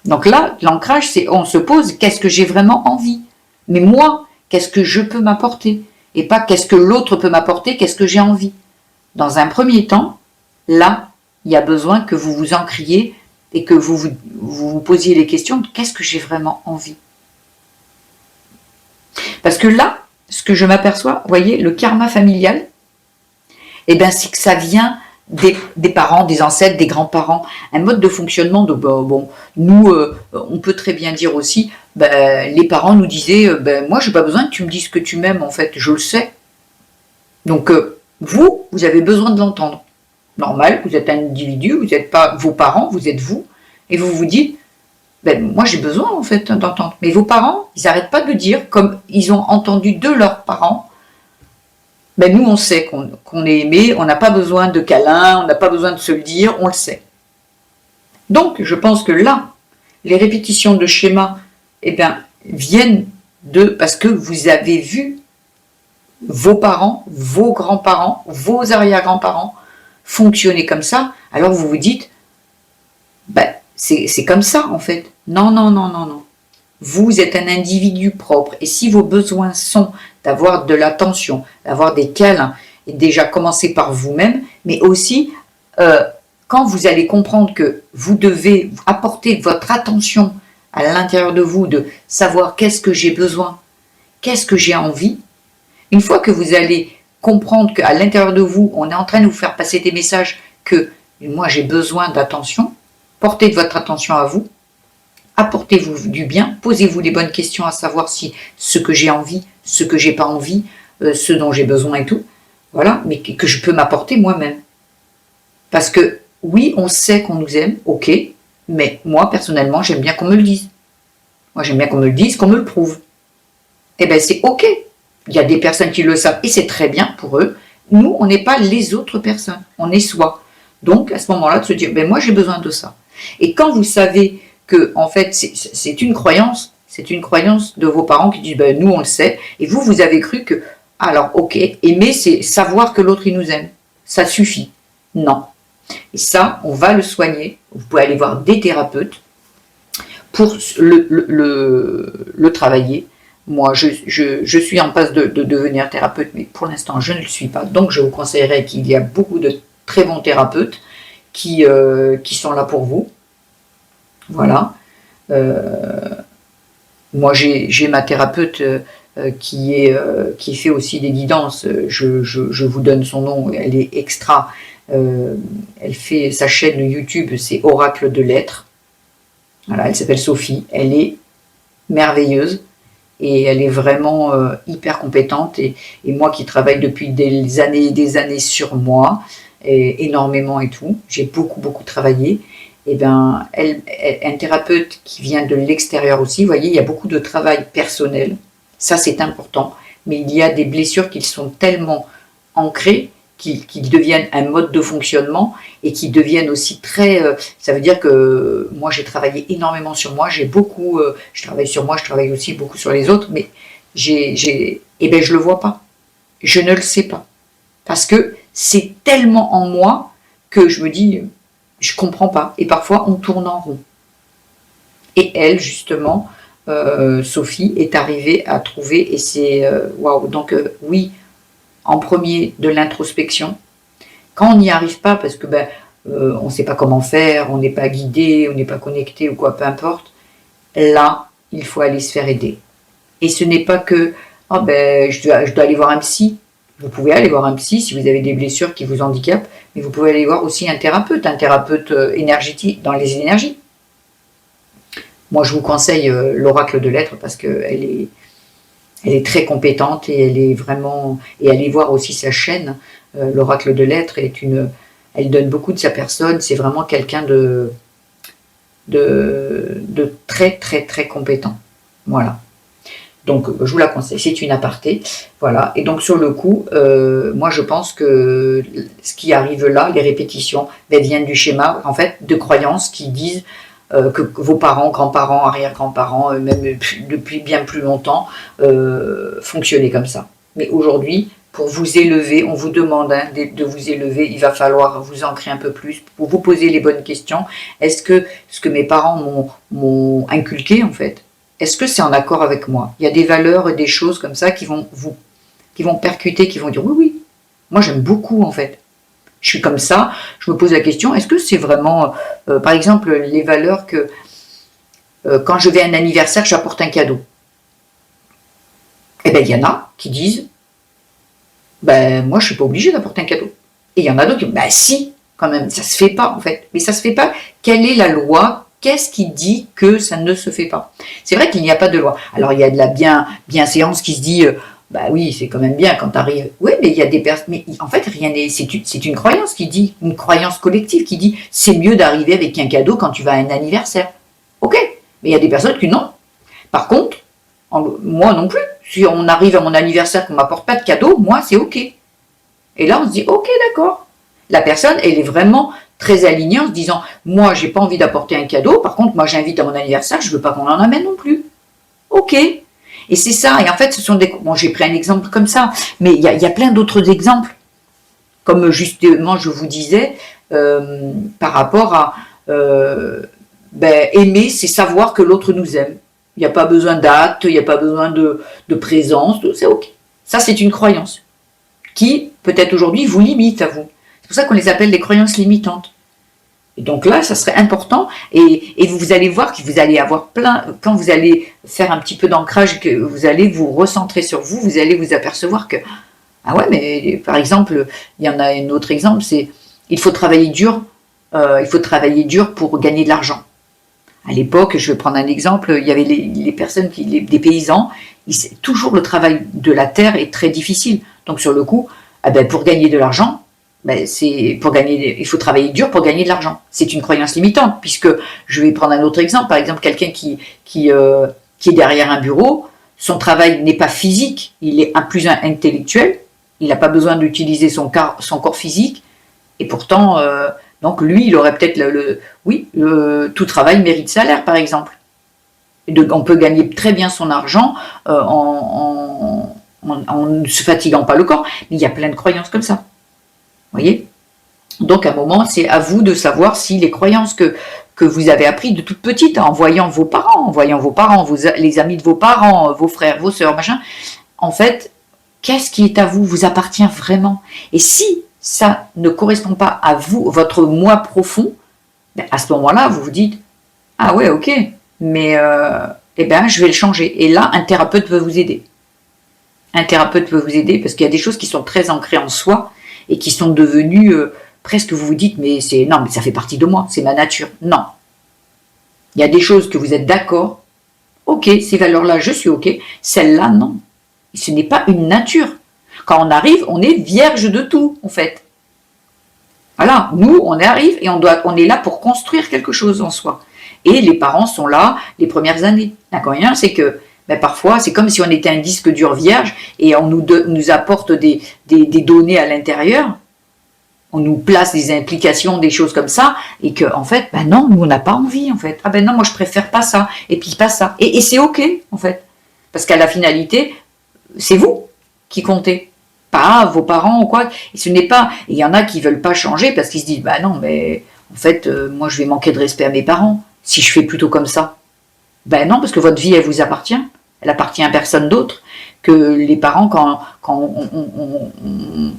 Donc là, l'ancrage, c'est on se pose, qu'est-ce que j'ai vraiment envie? Mais moi, qu'est-ce que je peux m'apporter? Et pas qu'est-ce que l'autre peut m'apporter, qu'est-ce que j'ai envie? Dans un premier temps, là, il y a besoin que vous vous ancriez et que vous posiez les questions, qu'est-ce que j'ai vraiment envie? Parce que là, ce que je m'aperçois, vous voyez, le karma familial, eh ben, c'est que ça vient des parents, des ancêtres, des grands-parents, un mode de fonctionnement de bon, nous, on peut très bien dire aussi, les parents nous disaient, moi j'ai pas besoin que tu me dises que tu m'aimes, en fait, je le sais. Donc vous avez besoin de l'entendre. Normal, vous êtes un individu, vous n'êtes pas vos parents, vous êtes vous, et vous vous dites, moi j'ai besoin en fait d'entendre. Mais vos parents, ils n'arrêtent pas de dire, comme ils ont entendu de leurs parents, nous on sait qu'on est aimé, on n'a pas besoin de câlins, on n'a pas besoin de se le dire, on le sait. Donc je pense que là, les répétitions de schémas viennent parce que vous avez vu vos parents, vos grands-parents, vos arrière-grands-parents fonctionner comme ça, alors vous vous dites, c'est comme ça en fait. Non, non, non, non, non. Vous êtes un individu propre et si vos besoins sont d'avoir de l'attention, d'avoir des câlins, et déjà commencer par vous-même, mais aussi quand vous allez comprendre que vous devez apporter votre attention à l'intérieur de vous, de savoir qu'est-ce que j'ai besoin, qu'est-ce que j'ai envie, une fois que vous allez comprendre qu'à l'intérieur de vous, on est en train de vous faire passer des messages que moi j'ai besoin d'attention, portez votre attention à vous, apportez-vous du bien, posez-vous les bonnes questions à savoir si ce que j'ai envie, ce que j'ai pas envie, ce dont j'ai besoin et tout, voilà, mais que je peux m'apporter moi-même. Parce que oui, on sait qu'on nous aime, ok, mais moi personnellement j'aime bien qu'on me le dise. Moi, j'aime bien qu'on me le dise, qu'on me le prouve. Eh bien, c'est OK. Il y a des personnes qui le savent et c'est très bien pour eux. Nous, on n'est pas les autres personnes, on est soi. Donc, à ce moment-là, de se dire, ben moi, j'ai besoin de ça. Et quand vous savez que, en fait, c'est une croyance de vos parents qui disent, ben nous, on le sait, et vous, vous avez cru que, alors, OK, aimer, c'est savoir que l'autre, il nous aime. Ça suffit. Non. Et ça, on va le soigner. Vous pouvez aller voir des thérapeutes pour le travailler. Moi, je suis en passe de devenir thérapeute, mais pour l'instant, je ne le suis pas. Donc, je vous conseillerais qu'il y a beaucoup de très bons thérapeutes qui sont là pour vous. Voilà. Moi, j'ai ma thérapeute qui fait aussi des guidances. Je vous donne son nom, elle est extra. Elle fait sa chaîne YouTube, c'est Oracle de l'être. Voilà, elle s'appelle Sophie. Elle est merveilleuse. Et elle est vraiment hyper compétente. Et moi qui travaille depuis des années et des années sur moi, énormément et tout, j'ai beaucoup travaillé, et bien, un thérapeute qui vient de l'extérieur aussi, vous voyez, il y a beaucoup de travail personnel, ça c'est important, mais il y a des blessures qui sont tellement ancrées qu'ils deviennent un mode de fonctionnement et qui deviennent aussi très... ça veut dire que moi, j'ai travaillé énormément sur moi, je travaille sur moi, je travaille aussi beaucoup sur les autres, mais eh ben, je le vois pas. Je ne le sais pas. Parce que c'est tellement en moi que je me dis, je comprends pas. Et parfois, on tourne en rond. Et elle, justement, Sophie, est arrivée à trouver, et c'est... waouh. Donc, oui, en premier, de l'introspection. Quand on n'y arrive pas, parce que on ne sait pas comment faire, on n'est pas guidé, on n'est pas connecté ou quoi, peu importe, là, il faut aller se faire aider. Et ce n'est pas que, oh je dois aller voir un psy. Vous pouvez aller voir un psy si vous avez des blessures qui vous handicapent, mais vous pouvez aller voir aussi un thérapeute énergétique, dans les énergies. Moi, je vous conseille l'oracle de l'être parce qu'elle est très compétente et elle est vraiment... Et allez voir aussi sa chaîne, l'oracle de l'être, elle donne beaucoup de sa personne, c'est vraiment quelqu'un de très compétent. Voilà. Donc, je vous la conseille, c'est une aparté. Voilà. Et donc, sur le coup, moi, je pense que ce qui arrive là, les répétitions, elles viennent du schéma, en fait, de croyances qui disent que vos parents, grands-parents, arrière-grands-parents, même depuis bien plus longtemps, fonctionnaient comme ça. Mais aujourd'hui, pour vous élever, on vous demande de vous élever, il va falloir vous ancrer un peu plus, pour vous poser les bonnes questions. Est-ce que ce que mes parents m'ont inculqué, en fait, est-ce que c'est en accord avec moi? Il y a des valeurs et des choses comme ça qui vont percuter, qui vont dire oui, moi j'aime beaucoup en fait. Je suis comme ça, je me pose la question, est-ce que c'est vraiment, par exemple, les valeurs que quand je vais à un anniversaire, j'apporte un cadeau? Eh bien, il y en a qui disent, moi je suis pas obligée d'apporter un cadeau. Et il y en a d'autres qui disent, si, quand même, ça se fait pas en fait. Mais ça se fait pas, quelle est la loi? Qu'est-ce qui dit que ça ne se fait pas? C'est vrai qu'il n'y a pas de loi. Alors, il y a de la bienséance qui se dit, oui, c'est quand même bien quand tu arrives. Oui, mais il y a des personnes... Mais en fait, rien n'est... C'est une croyance qui dit, une croyance collective qui dit, c'est mieux d'arriver avec un cadeau quand tu vas à un anniversaire. Ok, mais il y a des personnes qui non. Par contre, moi non plus. Si on arrive à mon anniversaire qu'on ne m'apporte pas de cadeau, moi, c'est ok. Et là, on se dit, ok, d'accord. La personne, elle est vraiment... très alignée en se disant, moi j'ai pas envie d'apporter un cadeau, par contre moi j'invite à mon anniversaire, je veux pas qu'on en amène non plus. Ok. Et c'est ça, et en fait ce sont des... Bon, j'ai pris un exemple comme ça, mais il y a plein d'autres exemples, comme justement je vous disais, par rapport à aimer, c'est savoir que l'autre nous aime. Il n'y a pas besoin d'acte, il n'y a pas besoin de présence, c'est ok. Ça c'est une croyance qui peut-être aujourd'hui vous limite à vous. C'est pour ça qu'on les appelle les croyances limitantes. Et donc là, ça serait important, et vous allez voir que vous allez avoir plein, quand vous allez faire un petit peu d'ancrage, que vous allez vous recentrer sur vous, vous allez vous apercevoir que, ah ouais, mais par exemple, il y en a un autre exemple, c'est, il faut travailler dur pour gagner de l'argent. À l'époque, je vais prendre un exemple, il y avait les personnes, des paysans, toujours le travail de la terre est très difficile. Donc sur le coup, pour gagner de l'argent, il faut travailler dur pour gagner de l'argent. C'est une croyance limitante, puisque je vais prendre un autre exemple. Par exemple, quelqu'un qui qui est derrière un bureau, son travail n'est pas physique, il est plus intellectuel, il n'a pas besoin d'utiliser son corps physique, et pourtant, donc lui, il aurait peut-être tout travail mérite salaire, par exemple. On peut gagner très bien son argent en ne se fatiguant pas le corps, mais il y a plein de croyances comme ça. Vous voyez? Donc à un moment, c'est à vous de savoir si les croyances que vous avez appris de toute petite, en voyant vos parents, les amis de vos parents, vos frères, vos sœurs, machin, en fait, qu'est-ce qui est à vous, vous appartient vraiment. Et si ça ne correspond pas à vous, votre moi profond, ben à ce moment-là, vous vous dites, ah ouais, ok, mais eh ben, je vais le changer. Et là, un thérapeute peut vous aider. Un thérapeute peut vous aider parce qu'il y a des choses qui sont très ancrées en soi et qui sont devenues... presque vous vous dites, mais non, mais ça fait partie de moi, c'est ma nature. Non. Il y a des choses que vous êtes d'accord, ok, ces valeurs-là, je suis ok, celles-là, non. Ce n'est pas une nature. Quand on arrive, on est vierge de tout, en fait. Voilà, nous, on arrive et on est là pour construire quelque chose en soi. Et les parents sont là les premières années. L'inconvénient, c'est que parfois, c'est comme si on était un disque dur vierge et on nous apporte des données à l'intérieur. On nous place des implications, des choses comme ça, et que en fait, non, nous on n'a pas envie en fait. Ah non, moi je préfère pas ça, et puis pas ça. Et c'est ok en fait, parce qu'à la finalité, c'est vous qui comptez, pas vos parents ou quoi. Et ce n'est pas. Il y en a qui veulent pas changer parce qu'ils se disent, non, mais en fait, moi je vais manquer de respect à mes parents si je fais plutôt comme ça. Non, parce que votre vie elle vous appartient, elle appartient à personne d'autre. Que les parents, quand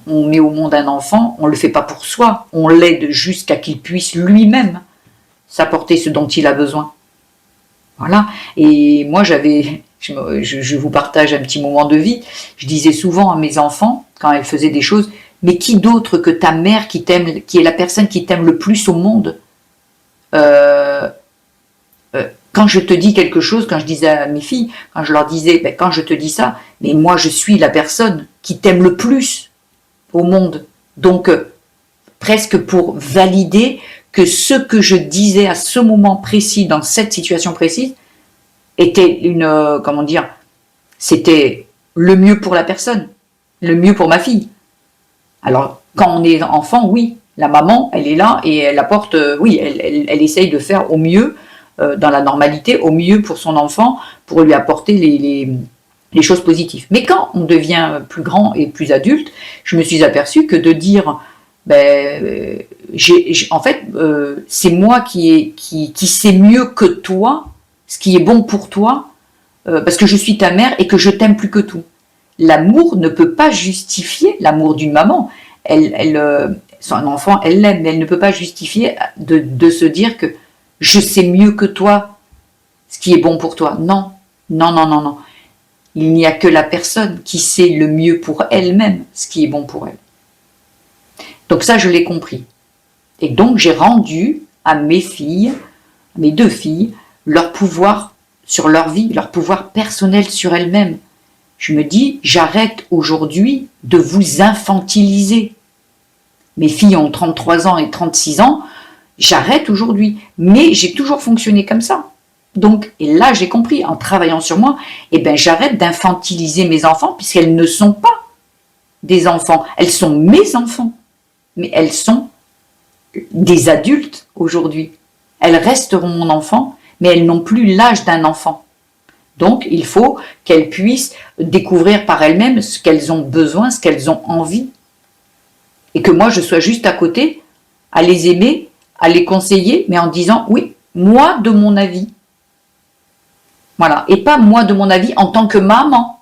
on met au monde un enfant, on ne le fait pas pour soi, on l'aide jusqu'à qu'il puisse lui-même s'apporter ce dont il a besoin. Voilà. Et moi, je vous partage un petit moment de vie, je disais souvent à mes enfants, quand elles faisaient des choses, mais qui d'autre que ta mère qui t'aime, qui est la personne qui t'aime le plus au monde, quand je te dis quelque chose, quand je disais à mes filles, quand je leur disais, quand je te dis ça, mais moi je suis la personne qui t'aime le plus au monde. Donc, presque pour valider que ce que je disais à ce moment précis, dans cette situation précise, était c'était le mieux pour la personne, le mieux pour ma fille. Alors, quand on est enfant, oui, la maman, elle est là et elle apporte, elle essaye de faire au mieux, dans la normalité, au mieux pour son enfant, pour lui apporter les choses positives. Mais quand on devient plus grand et plus adulte, je me suis aperçue que de dire, en fait, c'est moi qui sais mieux que toi, ce qui est bon pour toi, parce que je suis ta mère et que je t'aime plus que tout. L'amour ne peut pas justifier l'amour d'une maman. Son enfant, elle l'aime, mais elle ne peut pas justifier de se dire que je sais mieux que toi ce qui est bon pour toi. Non, non, non, non, non. Il n'y a que la personne qui sait le mieux pour elle-même ce qui est bon pour elle. Donc ça, je l'ai compris. Et donc, j'ai rendu à mes filles, à mes 2 filles, leur pouvoir sur leur vie, leur pouvoir personnel sur elles-mêmes. Je me dis, j'arrête aujourd'hui de vous infantiliser. Mes filles ont 33 ans et 36 ans, j'arrête aujourd'hui. Mais j'ai toujours fonctionné comme ça. Donc, et là, j'ai compris, en travaillant sur moi, j'arrête d'infantiliser mes enfants, puisqu'elles ne sont pas des enfants. Elles sont mes enfants. Mais elles sont des adultes aujourd'hui. Elles resteront mon enfant, mais elles n'ont plus l'âge d'un enfant. Donc, il faut qu'elles puissent découvrir par elles-mêmes ce qu'elles ont besoin, ce qu'elles ont envie. Et que moi, je sois juste à côté, à les aimer, à les conseiller, mais en disant, oui, moi, de mon avis. Voilà. Et pas moi, de mon avis, en tant que maman.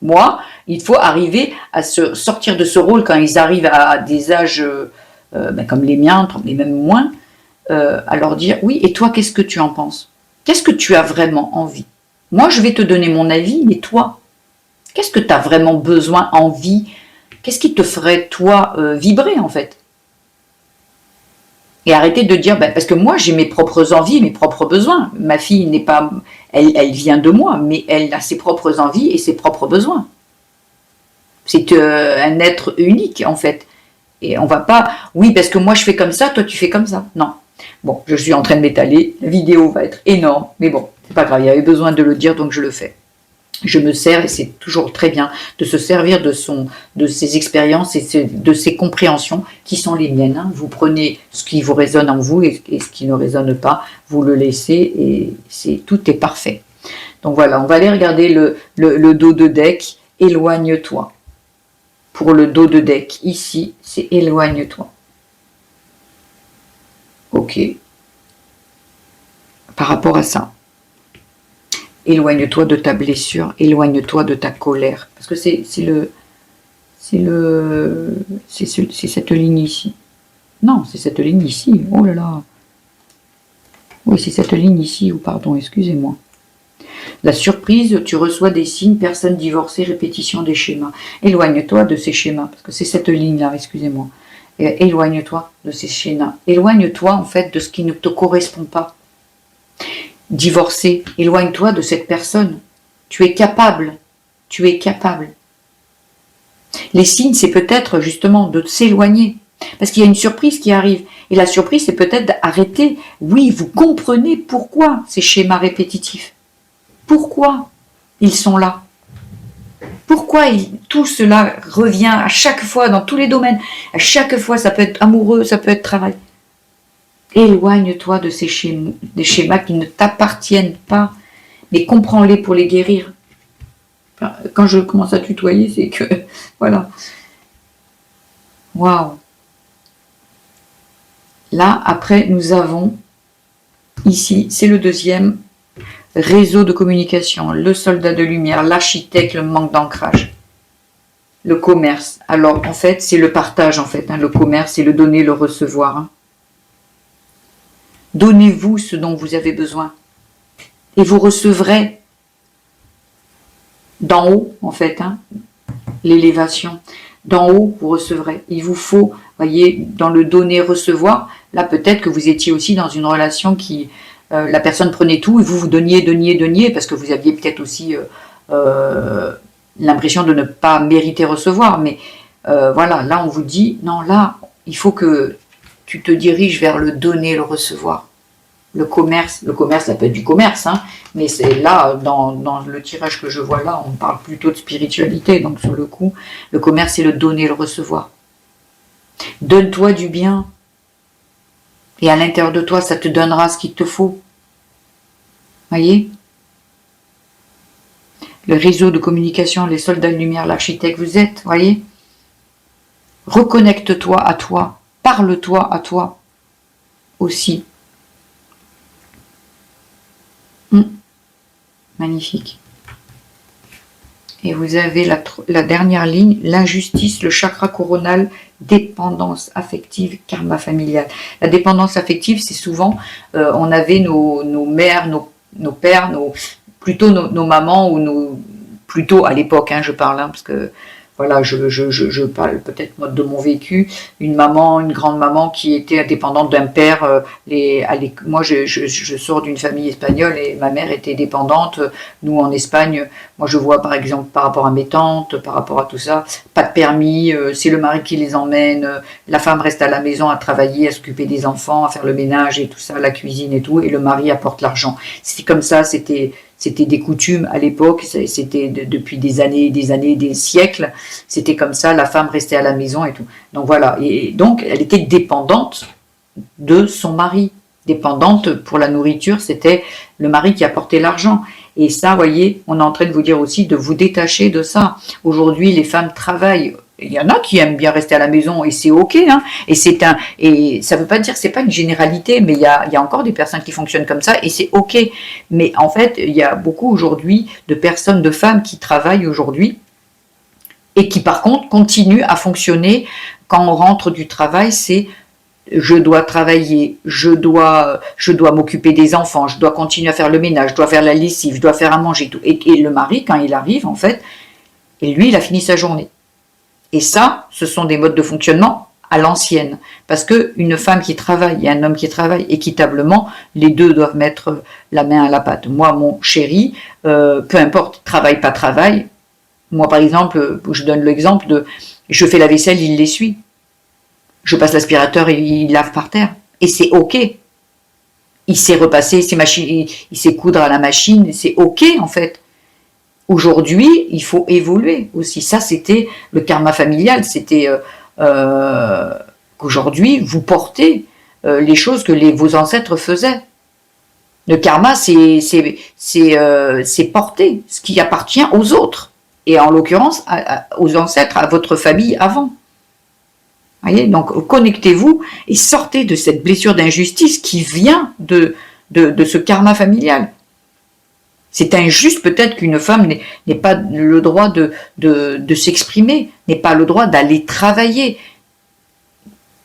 Moi, il faut arriver à sortir de ce rôle quand ils arrivent à des âges comme les miens, et même moins, à leur dire, oui, et toi, qu'est-ce que tu en penses? Qu'est-ce que tu as vraiment envie? Moi, je vais te donner mon avis, mais toi, qu'est-ce que tu as vraiment besoin, envie? Qu'est-ce qui te ferait, toi, vibrer, en fait? Et arrêter de dire, parce que moi, j'ai mes propres envies, mes propres besoins. Ma fille n'est pas... Elle vient de moi, mais elle a ses propres envies et ses propres besoins. C'est un être unique, en fait. Et on va pas... Oui, parce que moi, je fais comme ça, toi, tu fais comme ça. Non. Bon, je suis en train de m'étaler. La vidéo va être énorme, mais bon. C'est pas grave, il y avait besoin de le dire, donc je le fais. Je me sers, et c'est toujours très bien, de se servir de ses expériences et de ses compréhensions qui sont les miennes. Hein. Vous prenez ce qui vous résonne en vous et ce qui ne résonne pas, vous le laissez et tout est parfait. Donc voilà, on va aller regarder le dos de deck, éloigne-toi. Pour le dos de deck, ici, c'est éloigne-toi. Ok. Par rapport à ça. Éloigne-toi de ta blessure, éloigne-toi de ta colère. Parce que c'est cette ligne ici. Non, c'est cette ligne ici. Oh là là. Oui, c'est cette ligne ici. Ou pardon, excusez-moi. La surprise, tu reçois des signes, personne divorcée, répétition des schémas. Éloigne-toi de ces schémas. Parce que c'est cette ligne-là, excusez-moi. Éloigne-toi de ces schémas. Éloigne-toi, en fait, de ce qui ne te correspond pas. Divorcé, éloigne-toi de cette personne. Tu es capable. Tu es capable. Les signes, c'est peut-être justement de s'éloigner. Parce qu'il y a une surprise qui arrive. Et la surprise, c'est peut-être d'arrêter. Oui, vous comprenez pourquoi ces schémas répétitifs. Pourquoi ils sont là. Pourquoi tout cela revient à chaque fois dans tous les domaines. À chaque fois, ça peut être amoureux, ça peut être travail. Éloigne-toi de ces schémas, des schémas qui ne t'appartiennent pas, mais comprends-les pour les guérir. Quand je commence à tutoyer, c'est que, voilà. Waouh. Là, après, nous avons, ici, c'est le deuxième, réseau de communication, le soldat de lumière, l'architecte, le manque d'ancrage. Le commerce. Alors, en fait, c'est le partage, en fait. Hein, le commerce, c'est le donner, le recevoir. Hein. Donnez-vous ce dont vous avez besoin. Et vous recevrez d'en haut, en fait, hein, l'élévation. D'en haut, vous recevrez. Il vous faut, voyez, dans le donner-recevoir, là, peut-être que vous étiez aussi dans une relation qui, la personne prenait tout et vous donniez, parce que vous aviez peut-être aussi l'impression de ne pas mériter recevoir. Mais voilà, là, on vous dit, non, là, il faut que tu te diriges vers le donner, le recevoir. Le commerce, ça peut être du commerce, hein, mais c'est là, dans le tirage que je vois là, on parle plutôt de spiritualité, donc sur le coup, le commerce, c'est le donner, le recevoir. Donne-toi du bien, et à l'intérieur de toi, ça te donnera ce qu'il te faut. Voyez ? Le réseau de communication, les soldats de lumière, l'architecte, vous êtes, voyez ? Reconnecte-toi à toi, parle-toi à toi aussi. Magnifique. Et vous avez la dernière ligne, l'injustice, le chakra coronal, dépendance affective, karma familial. La dépendance affective, c'est souvent, on avait nos mères, nos pères, plutôt nos mamans, ou plutôt à l'époque, hein, je parle, hein, parce que voilà, je parle peut-être de mon vécu, une grande-maman qui était dépendante d'un père. Moi, je sors d'une famille espagnole et ma mère était dépendante. Nous, en Espagne, moi, je vois par exemple par rapport à mes tantes, par rapport à tout ça, pas de permis, c'est le mari qui les emmène, la femme reste à la maison à travailler, à s'occuper des enfants, à faire le ménage et tout ça, la cuisine et tout, et le mari apporte l'argent. C'était comme ça, c'était des coutumes à l'époque, c'était depuis des siècles, c'était comme ça, la femme restait à la maison et tout. Donc voilà, et donc elle était dépendante de son mari. Dépendante pour la nourriture, c'était le mari qui apportait l'argent. Et ça, voyez, on est en train de vous dire aussi de vous détacher de ça. Aujourd'hui, les femmes travaillent. Il y en a qui aiment bien rester à la maison et c'est ok, hein. Et ça veut pas dire que c'est pas une généralité, mais il y a encore des personnes qui fonctionnent comme ça et c'est ok. Mais en fait, il y a beaucoup aujourd'hui de personnes, de femmes qui travaillent aujourd'hui et qui par contre continuent à fonctionner quand on rentre du travail. C'est je dois travailler, je dois m'occuper des enfants, je dois continuer à faire le ménage, je dois faire la lessive, je dois faire à manger, tout. Et le mari, quand il arrive, en fait, et lui, il a fini sa journée. Et ça, ce sont des modes de fonctionnement à l'ancienne. Parce qu'une femme qui travaille et un homme qui travaille équitablement, les deux doivent mettre la main à la pâte. Moi, mon chéri, peu importe, travaille, pas travaille. Moi, par exemple, je donne l'exemple de, je fais la vaisselle, il l'essuie. Je passe l'aspirateur et il lave par terre. Et c'est ok. Il sait repasser ses machines, il sait coudre à la machine, c'est ok en fait. Aujourd'hui, il faut évoluer aussi. Ça, c'était le karma familial, c'était qu'aujourd'hui, vous portez les choses que vos ancêtres faisaient. Le karma, c'est porter ce qui appartient aux autres, et en l'occurrence aux ancêtres, à votre famille avant. Voyez, donc connectez-vous et sortez de cette blessure d'injustice qui vient de ce karma familial. C'est injuste peut-être qu'une femme n'ait pas le droit de s'exprimer, n'ait pas le droit d'aller travailler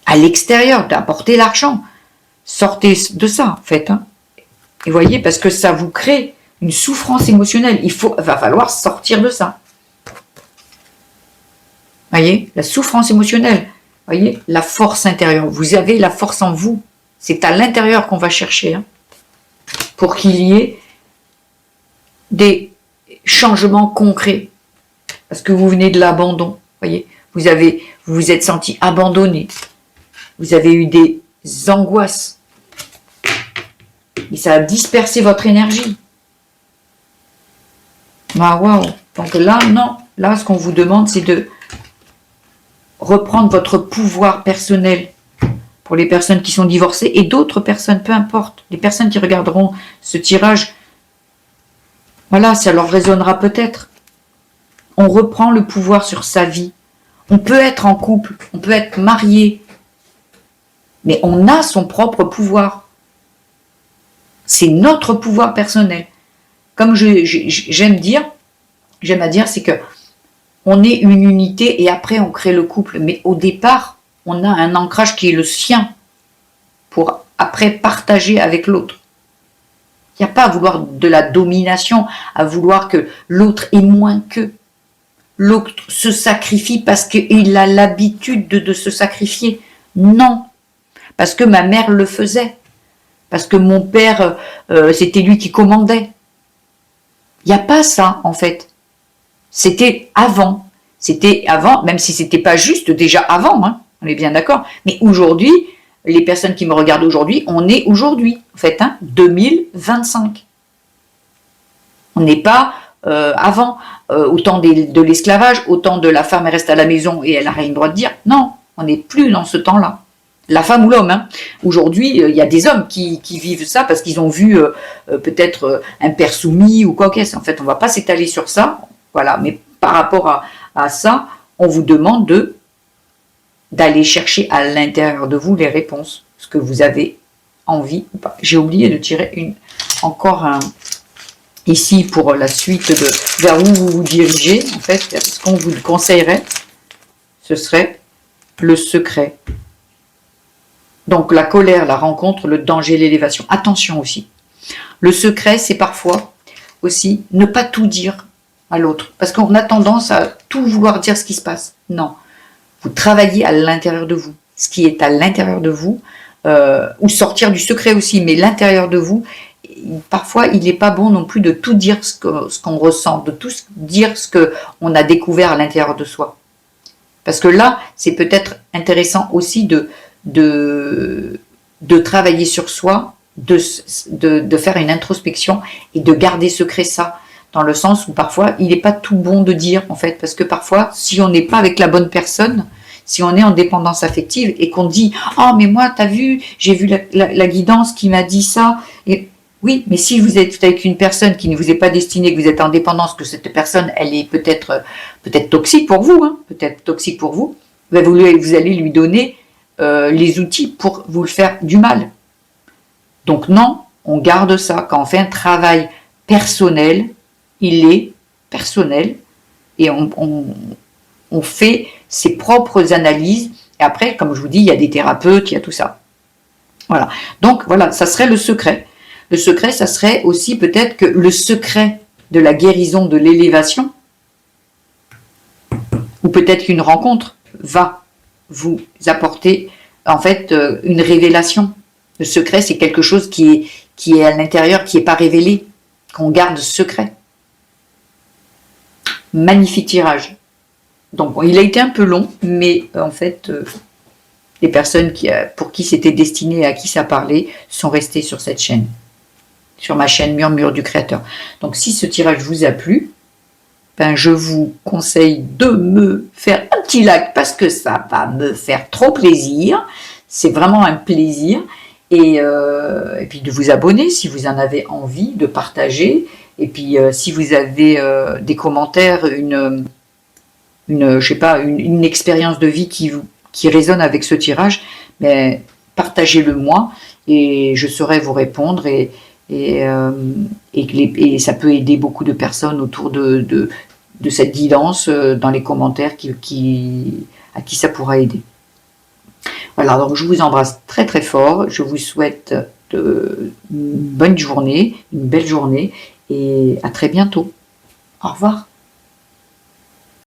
à l'extérieur, d'apporter l'argent. Sortez de ça, en fait. Hein. Et voyez, parce que ça vous crée une souffrance émotionnelle. Va falloir sortir de ça. Voyez, la souffrance émotionnelle. Voyez, la force intérieure. Vous avez la force en vous. C'est à l'intérieur qu'on va chercher. Hein, pour qu'il y ait des changements concrets. Parce que vous venez de l'abandon. Voyez, vous vous êtes senti abandonné. Vous avez eu des angoisses. Et ça a dispersé votre énergie. Ah, waouh. Donc là, non. Là, ce qu'on vous demande, c'est de reprendre votre pouvoir personnel pour les personnes qui sont divorcées et d'autres personnes, peu importe. Les personnes qui regarderont ce tirage, voilà, ça leur résonnera peut-être. On reprend le pouvoir sur sa vie. On peut être en couple, on peut être marié, mais on a son propre pouvoir. C'est notre pouvoir personnel. Comme j'aime à dire, c'est que on est une unité et après on crée le couple. Mais au départ, on a un ancrage qui est le sien pour après partager avec l'autre. Il n'y a pas à vouloir de la domination, à vouloir que l'autre est moins qu'eux. L'autre se sacrifie parce qu'il a l'habitude de se sacrifier. Non, parce que ma mère le faisait. Parce que mon père, c'était lui qui commandait. Il n'y a pas ça, en fait. C'était avant. C'était avant, même si c'était pas juste déjà avant, hein, on est bien d'accord. Mais aujourd'hui, les personnes qui me regardent aujourd'hui, on est aujourd'hui, en fait, hein, 2025. On n'est pas avant, au temps de l'esclavage, au temps de la femme, elle reste à la maison et elle n'a rien le droit de dire. Non, on n'est plus dans ce temps-là. La femme ou l'homme. Hein. Aujourd'hui, il y a des hommes qui vivent ça parce qu'ils ont vu peut-être un père soumis ou quoi qu'est-ce. En fait, on ne va pas s'étaler sur ça. Voilà. Mais par rapport à ça, on vous demande d'aller chercher à l'intérieur de vous les réponses. Ce que vous avez envie ou pas. J'ai oublié de tirer encore ici pour la suite vers où vous vous dirigez. En fait, ce qu'on vous conseillerait, ce serait le secret. Donc la colère, la rencontre, le danger, l'élévation. Attention aussi. Le secret, c'est parfois aussi ne pas tout dire à l'autre. Parce qu'on a tendance à tout vouloir dire ce qui se passe. Non. Vous travaillez à l'intérieur de vous. Ce qui est à l'intérieur de vous, ou sortir du secret aussi, mais l'intérieur de vous, parfois il n'est pas bon non plus de tout dire ce qu'on ressent, de tout dire ce qu'on a découvert à l'intérieur de soi. Parce que là, c'est peut-être intéressant aussi de travailler sur soi, de faire une introspection et de garder secret ça, dans le sens où parfois il n'est pas tout bon de dire en fait, parce que parfois si on n'est pas avec la bonne personne, si on est en dépendance affective et qu'on dit « Oh mais moi t'as vu, j'ai vu la guidance qui m'a dit ça », et oui, mais si vous êtes avec une personne qui ne vous est pas destinée, que vous êtes en dépendance, que cette personne elle est peut-être toxique pour vous, hein, peut-être toxique pour vous, vous allez lui donner les outils pour vous le faire du mal. Donc non, on garde ça. Quand on fait un travail personnel, il est personnel et on fait ses propres analyses. Et après, comme je vous dis, il y a des thérapeutes, il y a tout ça. Voilà. Donc voilà, ça serait le secret. Le secret, ça serait aussi peut-être que le secret de la guérison, de l'élévation, ou peut-être qu'une rencontre va vous apporter en fait une révélation. Le secret, c'est quelque chose qui est à l'intérieur, qui n'est pas révélé, qu'on garde secret. Magnifique tirage. Donc bon, il a été un peu long, mais en fait, les personnes pour qui c'était destiné et à qui ça parlait sont restées sur cette chaîne, sur ma chaîne Murmure du Créateur. Donc si ce tirage vous a plu, ben, je vous conseille de me faire un petit like parce que ça va me faire trop plaisir. C'est vraiment un plaisir. Et puis de vous abonner si vous en avez envie, de partager. Et puis si vous avez des commentaires, je sais pas, une expérience de vie qui résonne avec ce tirage, mais partagez-le moi et je saurai vous répondre et ça peut aider beaucoup de personnes autour de cette guidance dans les commentaires à qui ça pourra aider. Voilà, donc je vous embrasse très très fort, je vous souhaite une bonne journée, une belle journée et à très bientôt. Au revoir.